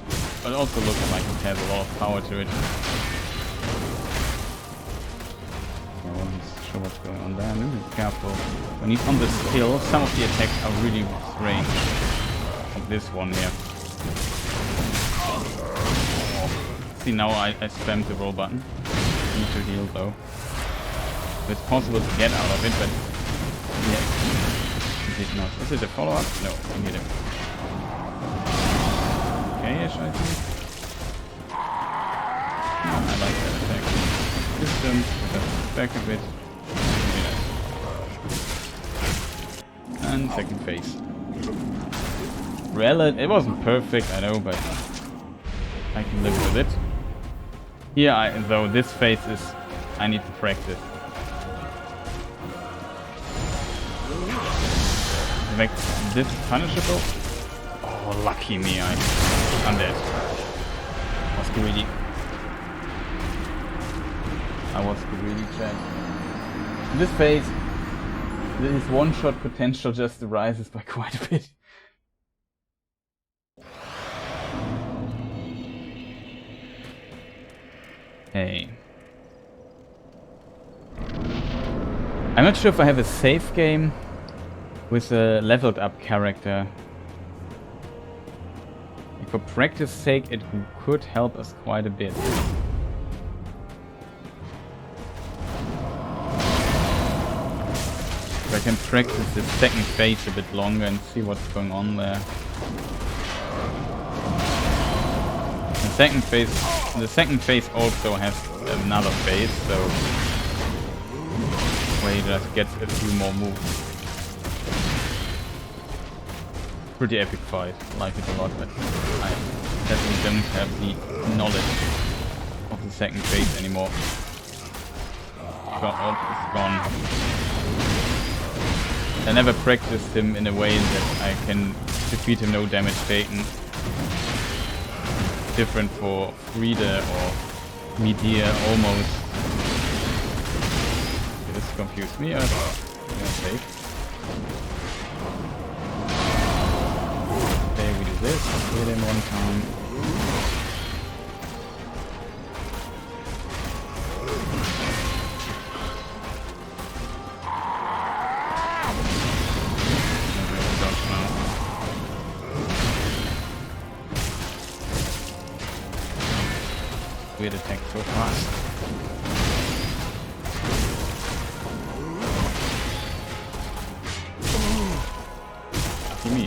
But it also looks like it has a lot of power to it. I wasn't sure what's going on there. Maybe be careful. When he's on this hill, some of the attacks are really strange. Like this one here. See, now I spammed the roll button. I need to heal though. It's possible to get out of it, but yeah, it did not. Is it a follow-up? No, I hit him. Okay-ish, I think. I like that attack. Distance, just back a bit. Yeah. And second phase. It wasn't perfect, I know, but I can live with it. Here, though, this phase is... I need to practice. Make this punishable? Oh, lucky me, I'm dead. Was greedy. I was greedy, chat. In this phase, his one-shot potential just rises by quite a bit. Hey. I'm not sure if I have a safe game with a leveled up character. For practice sake, it could help us quite a bit. If I can practice the second phase a bit longer and see what's going on there. The second phase also has another phase, so where he just gets a few more moves. Pretty epic fight, I like it a lot, but I definitely don't have the knowledge of the second phase anymore. It's gone. I never practiced him in a way that I can defeat him no damage taken. Different for Friede or Midir almost. Okay, this confused me. I'm safe. Okay, we do this. Hit him one time. Weird attack so fast. Lucky me.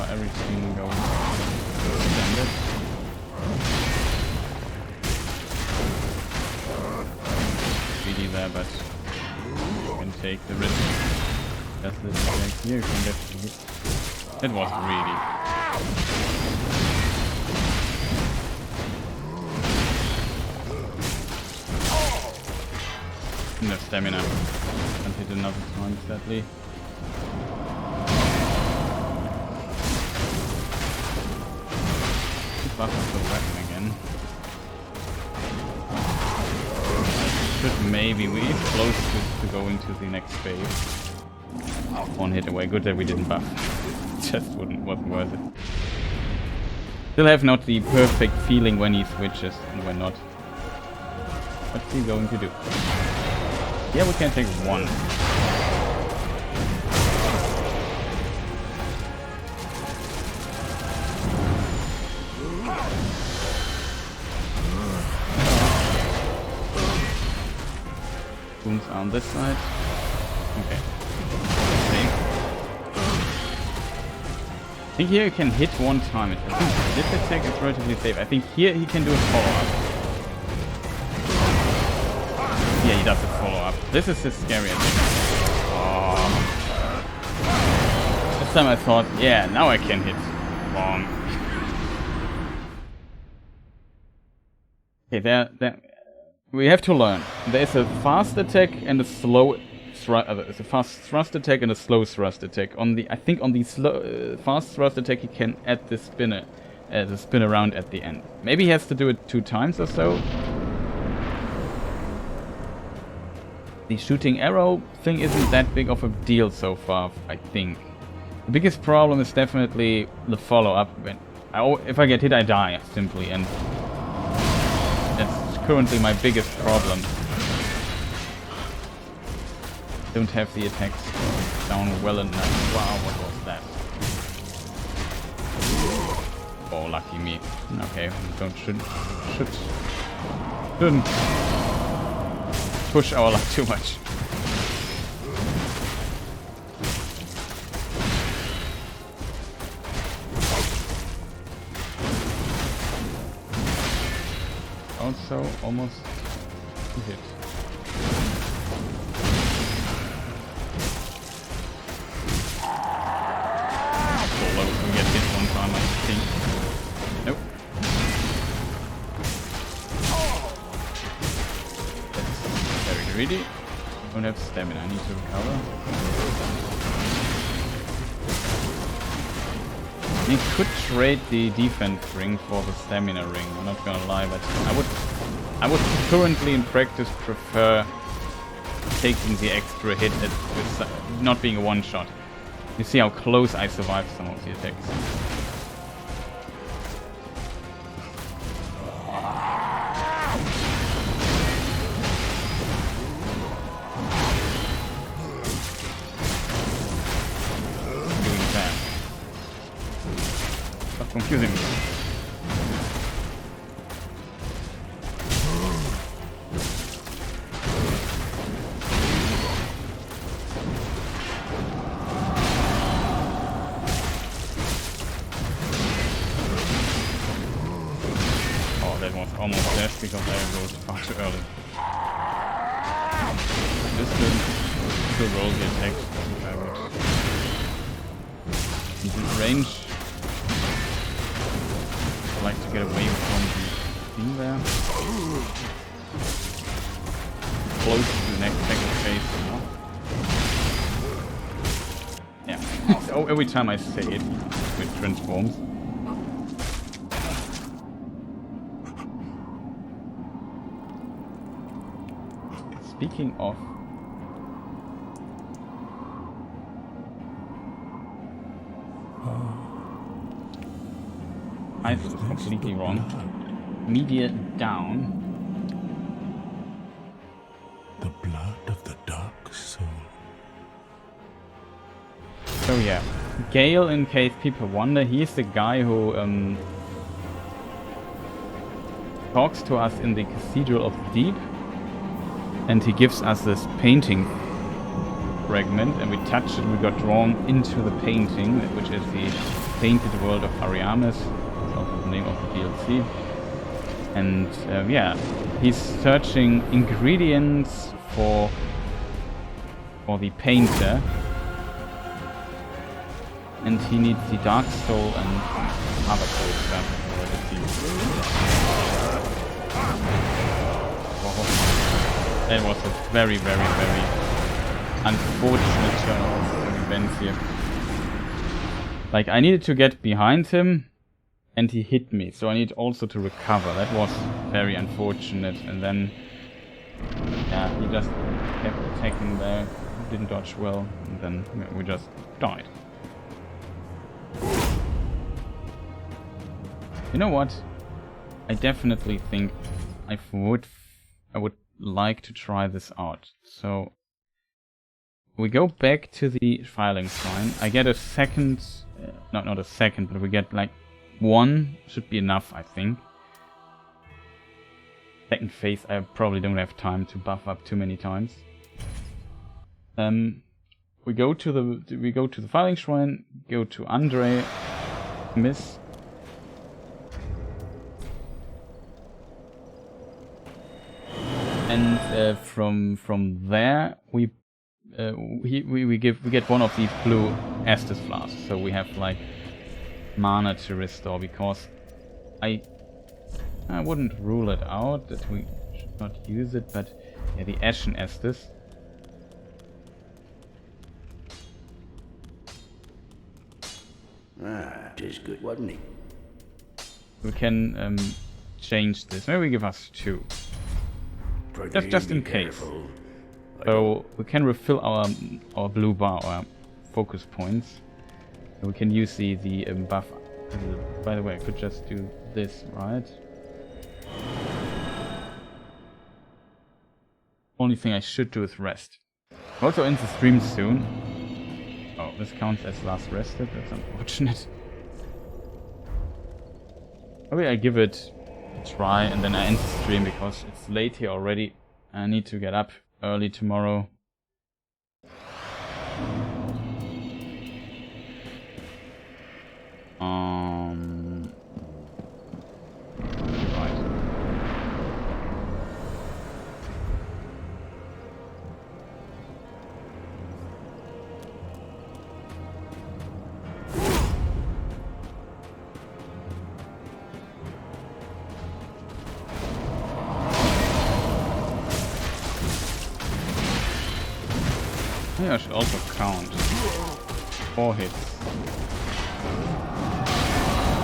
Everything goes standard. Greedy there, but you can take the risk. That's this attack here, you can definitely... It was greedy. No stamina. Can't hit another time, sadly. Buff up the weapon again. Should maybe we close to go into the next phase. One hit away. Good that we didn't buff. Just wasn't worth it. Still have not the perfect feeling when he switches and when not. What's he going to do? Yeah, we can take one. Wounds on this side. Okay. I think here you can hit one time. I think this attack is relatively safe. I think here he can do a follow-up. Yeah, he does a follow-up. This is a scary attack. Oh. This time I thought, yeah, now I can hit. Wrong. Okay, there. We have to learn. There's a fast attack and a slow it's a fast thrust attack and a slow thrust attack. I think on the fast thrust attack he can add the spin around at the end. Maybe he has to do it 2 times or so. The shooting arrow thing isn't that big of a deal so far, I think. The biggest problem is definitely the follow-up. If I get hit, I die, simply, and that's currently my biggest problem. Don't have the attacks down well enough. Wow, what was that? Oh, lucky me. Okay, shouldn't push our luck too much. Also, almost hit. So low, we get hit one time, I think. Nope. That's very greedy. Don't have stamina, I need to recover. We could trade the defense ring for the stamina ring, I'm not gonna lie, but I would currently in practice prefer taking the extra hit with not being a one-shot. You see how close I survived some of the attacks. Doing that. Stop confusing me. Almost dead because I rolled far too early. Just to roll the attack if I would. He's in range. I like to get away from the thing there. Close to the next second phase. Yeah. So every time I say it transforms. Speaking of, I was completely wrong. Midir down. The blood of the dark soul. So yeah, Gael, in case people wonder, he's the guy who talks to us in the Cathedral of the Deep. And he gives us this painting fragment, and we touch it, we got drawn into the painting, which is the Painted World of Ariamis. That's also the name of the DLC. And yeah, he's searching ingredients for the painter. And he needs the Dark Soul and other cool stuff. That was a very, very, very unfortunate turn of events here. Like, I needed to get behind him, and he hit me, so I need also to recover. That was very unfortunate, and then, yeah, he just kept attacking there, didn't dodge well, and then we just died. You know what? I definitely think I would like to try this out. So we go back to the filing shrine. I get a second, not a second, but we get like 1 should be enough, I think. Second phase, I probably don't have time to buff up too many times. We go to the filing shrine, go to Andre, miss. And from there we get one of these blue Estus flasks, so we have like mana to restore, because I wouldn't rule it out that we should not use it, but yeah, the Ashen Estus. Ah, 'tis good, wasn't it? We can change this. Maybe give us 2. Just in case. So we can refill our blue bar, our focus points. And we can use the buff. By the way, I could just do this, right? Only thing I should do is rest. Also in the stream soon. Oh, this counts as last rested. That's unfortunate. Maybe I give it a try and then I end the stream because it's late here already. I need to get up early tomorrow. Right. Maybe I should also count 4 hits.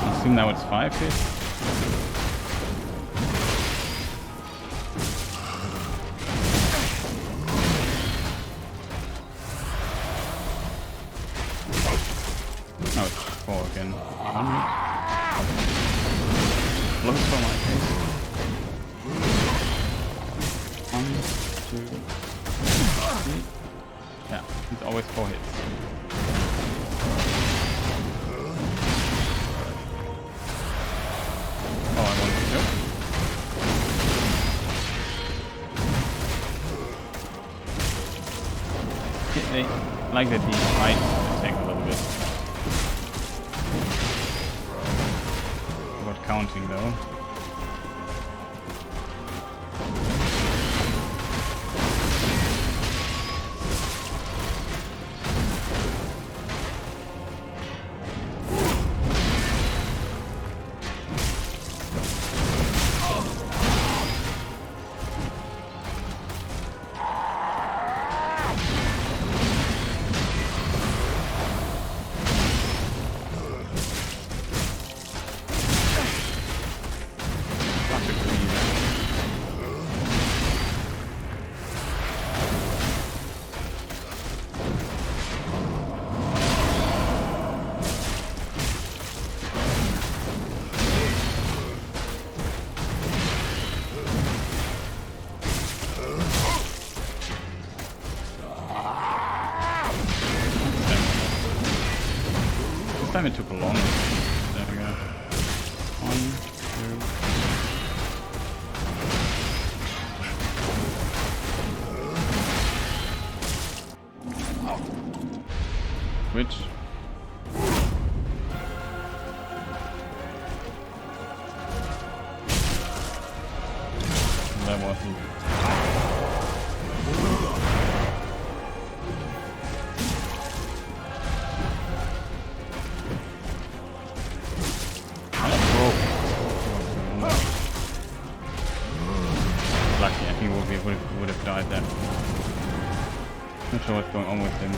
I assume now it's 5 hits. Now it's 4 again. 1 hit. Close for my case. 1, 2, 3. Yeah, it's always 4 hits. Oh, I want to jump. They like that he might attack a little bit. About counting though. Time it took a long. There we go. 1, 2. Which? That wasn't. Would have died then. Not sure what's going on with him.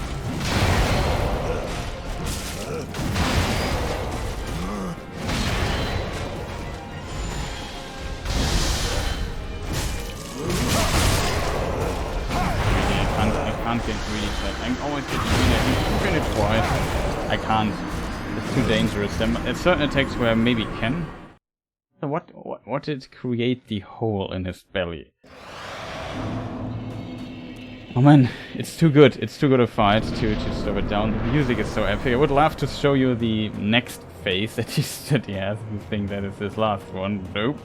I can't get greedy. I always get greedy. I can it twice. I can't. It's too dangerous. There's certain attacks where I maybe can. So what did create the hole in his belly? Oh man, it's too good. It's too good a fight to slow it down. The music is so epic. I would love to show you the next phase that he has. You think that is his last one? Nope.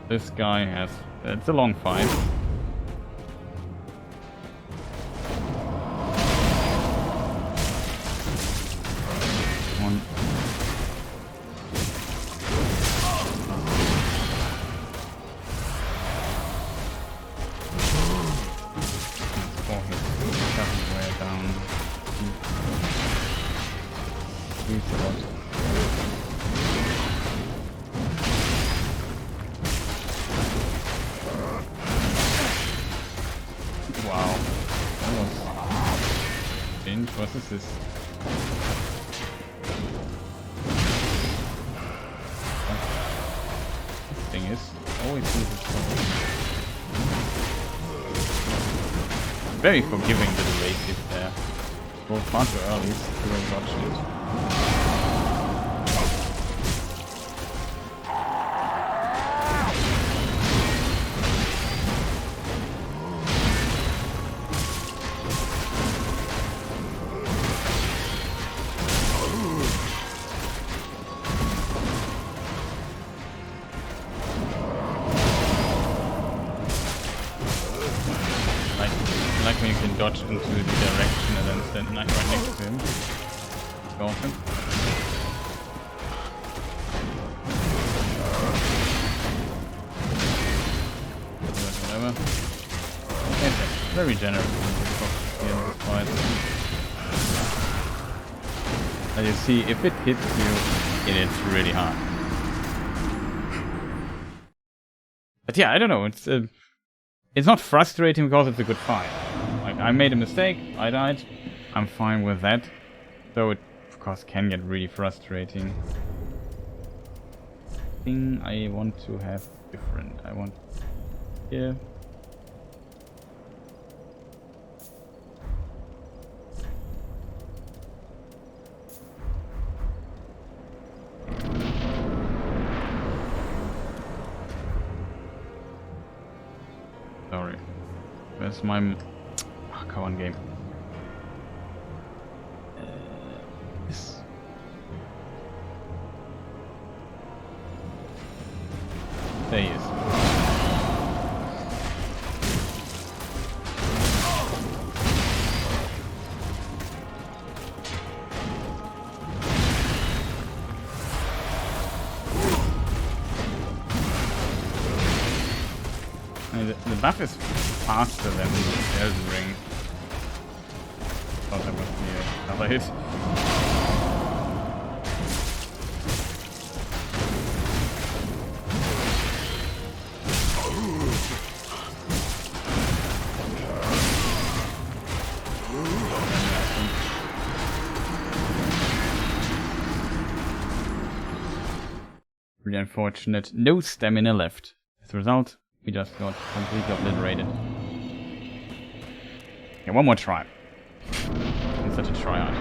This guy has. It's a long fight. One. Wow. That was strange. What is this? Very forgiving little raid is there. Well, far too early to have dodged it. Like when you can dodge into the direction and then stand right next to him. It's awesome. Whatever. Okay, very generous here in this fight. As you see, if it hits you, it is really hard. But yeah, I don't know. It's not frustrating because it's a good fight. Like, I made a mistake, I died, I'm fine with that. Though it, of course, can get really frustrating. Thing I want to have different. I want here. Sorry. Where's my... Oh, come on, game. This... There he is. The buff is faster than Elden Ring. Thought that must be another hit. Really unfortunate. No stamina left. As a result, we just got completely obliterated. Okay, one more try. I'm such a tryhard.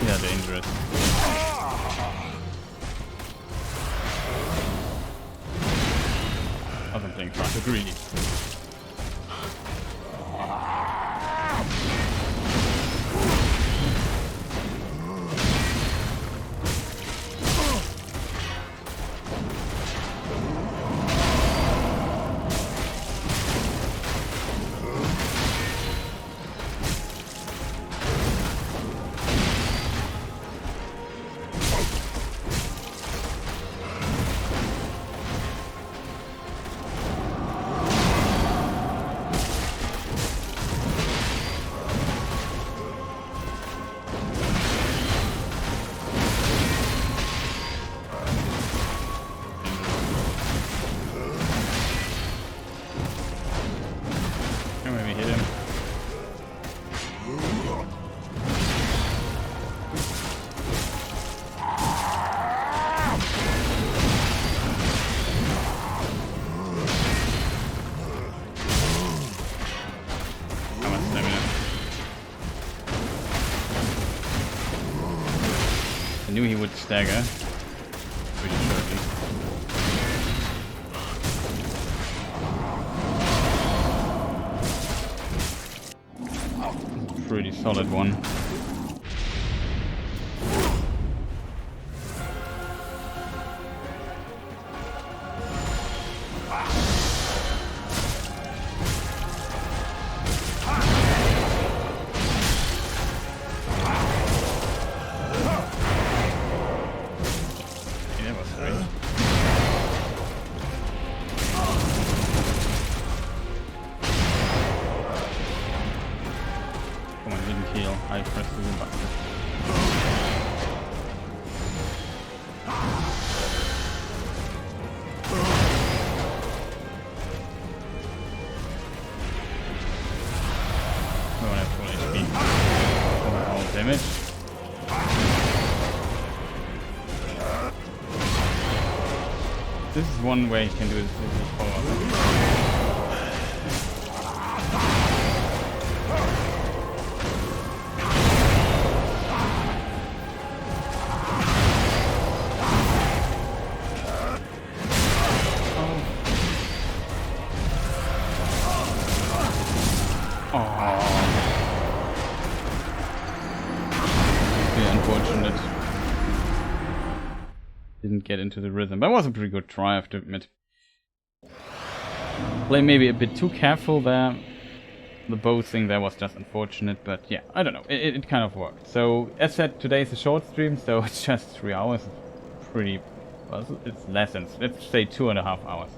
Yeah, dangerous. I'm playing far too greedy. I knew he would stagger pretty shortly. Pretty solid one. I press the button. Oh, that's full HP. Overall damage. This is one way you can do this with follow-up. Unfortunate. Didn't get into the rhythm, but it was a pretty good try, I have to admit. Play maybe a bit too careful there. The bow thing there was just unfortunate, but yeah, I don't know. It kind of worked. So, as said, today is a short stream, so it's just 3 hours. Pretty, well, it's less than, let's say 2.5 hours.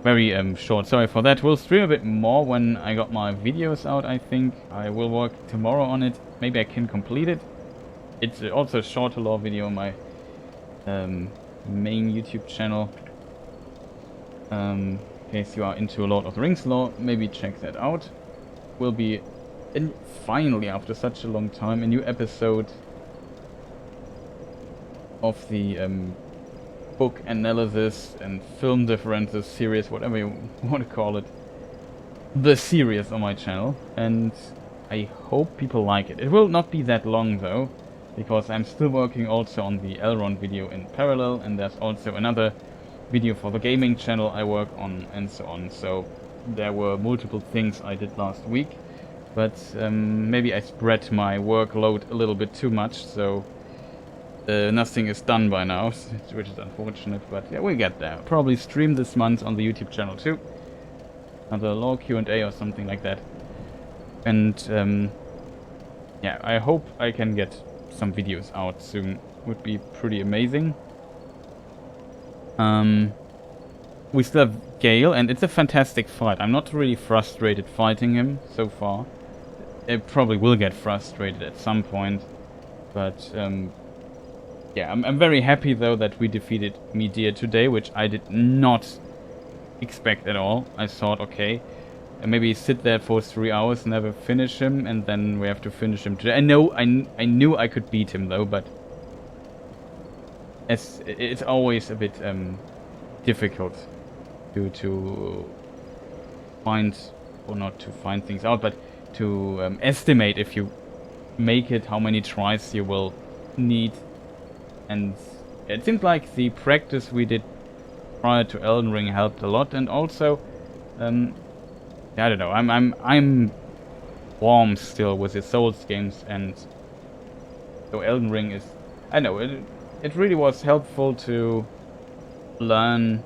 Very short, sorry for that. We'll stream a bit more when I got my videos out, I think. I will work tomorrow on it. Maybe I can complete it. It's also a shorter lore video on my main YouTube channel. In case you are into Lord of the Rings lore, maybe check that out. Will be, and finally, after such a long time, a new episode of the book analysis and film differences series, whatever you want to call it. The series on my channel, and I hope people like it. It will not be that long though, because I'm still working also on the Elrond video in parallel, and there's also another video for the gaming channel I work on, and so on. So there were multiple things I did last week, but maybe I spread my workload a little bit too much, so nothing is done by now, which is unfortunate, but yeah, we'll get there. Probably stream this month on the YouTube channel too. Another lore Q&A or something like that. And yeah, I hope I can get some videos out soon. Would be pretty amazing. We still have Gael, and it's a fantastic fight. I'm not really frustrated fighting him so far. I probably will get frustrated at some point, but yeah, I'm very happy though that we defeated Midir today, which I did not expect at all. I thought, okay, maybe sit there for 3 hours, never finish him, and then we have to finish him today. I knew I could beat him though, but it's always a bit difficult to find, or not to find things out, but to estimate if you make it, how many tries you will need. And it seems like the practice we did prior to Elden Ring helped a lot, and also I don't know, I'm warm still with the Souls games, and so Elden Ring is, I know, it really was helpful to learn.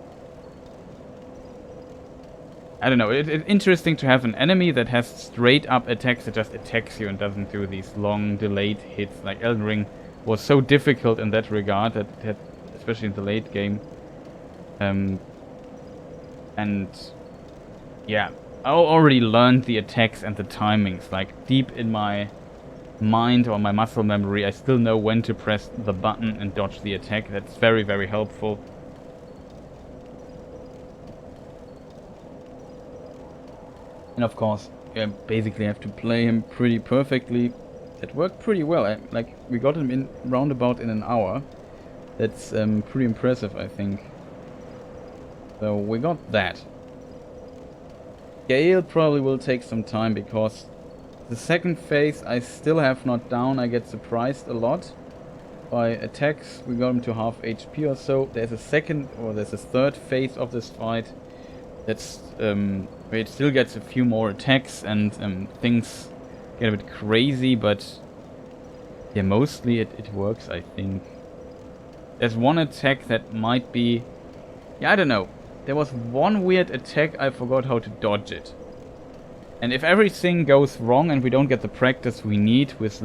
I don't know, it's interesting to have an enemy that has straight up attacks that just attacks you and doesn't do these long delayed hits. Like Elden Ring was so difficult in that regard, that it had, especially in the late game. And yeah, I already learned the attacks and the timings, like deep in my mind or my muscle memory. I still know when to press the button and dodge the attack. That's very, very helpful. And of course, you basically have to play him pretty perfectly. That worked pretty well. Like, we got him in roundabout in an hour. That's pretty impressive, I think. So we got that. Gael probably will take some time, because the second phase I still have not down. I get surprised a lot by attacks. We got him to half HP or so. There's a second, or there's a third phase of this fight. That's where it still gets a few more attacks, and things get a bit crazy, but yeah, mostly it works, I think. There's one attack that might be, yeah, I don't know. There was one weird attack, I forgot how to dodge it. And if everything goes wrong and we don't get the practice we need with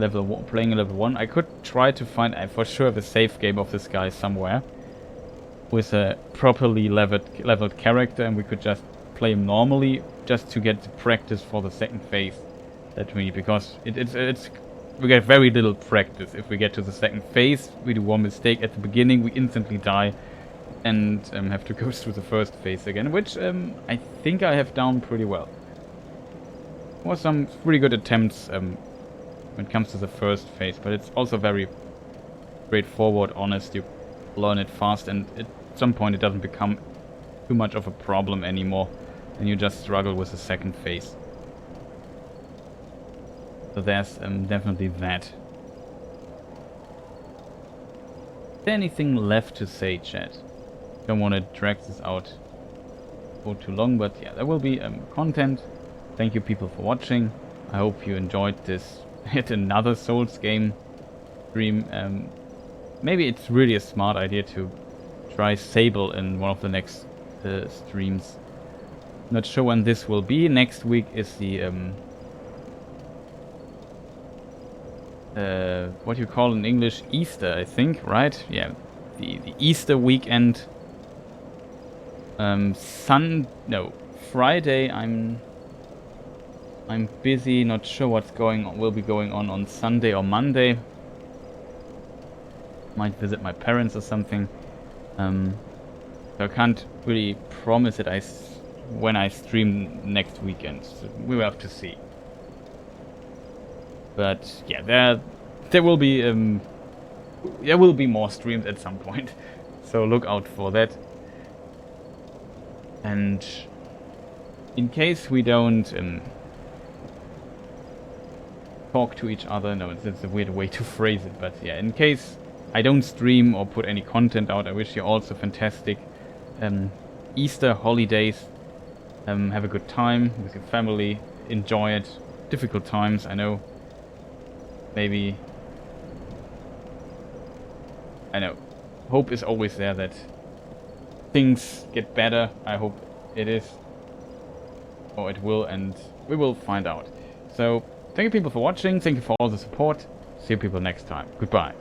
playing a level 1, I could try to find, I for sure have a save game of this guy somewhere with a properly leveled character, and we could just play him normally just to get the practice for the second phase that we need, because it's we get very little practice. If we get to the second phase, we do one mistake at the beginning, we instantly die and have to go through the first phase again, which I think I have done pretty well. There were some pretty good attempts when it comes to the first phase, but it's also very straightforward, honest. You learn it fast, and at some point it doesn't become too much of a problem anymore, and you just struggle with the second phase. So there's definitely that. Is there anything left to say, chat? Don't want to drag this out for too long, but yeah, there will be content. Thank you people for watching. I hope you enjoyed this yet another Souls game stream. Maybe it's really a smart idea to try Sable in one of the next streams. Not sure when this will be. Next week is the what you call in English Easter, I think, right? Yeah, the Easter weekend. Friday I'm busy, not sure what's will be going on Sunday or Monday. Might visit my parents or something. So I can't really promise it when I stream next weekend. So we will have to see. But yeah, there will be more streams at some point. So look out for that. And in case we don't talk to each other, no, it's a weird way to phrase it, but yeah, in case I don't stream or put any content out, I wish you also fantastic Easter holidays. Have a good time with your family, enjoy it. Difficult times, I know. Maybe, I know, hope is always there that things get better. I hope it is, or it will, and we will find out. So, thank you people for watching, thank you for all the support. See you people next time. Goodbye.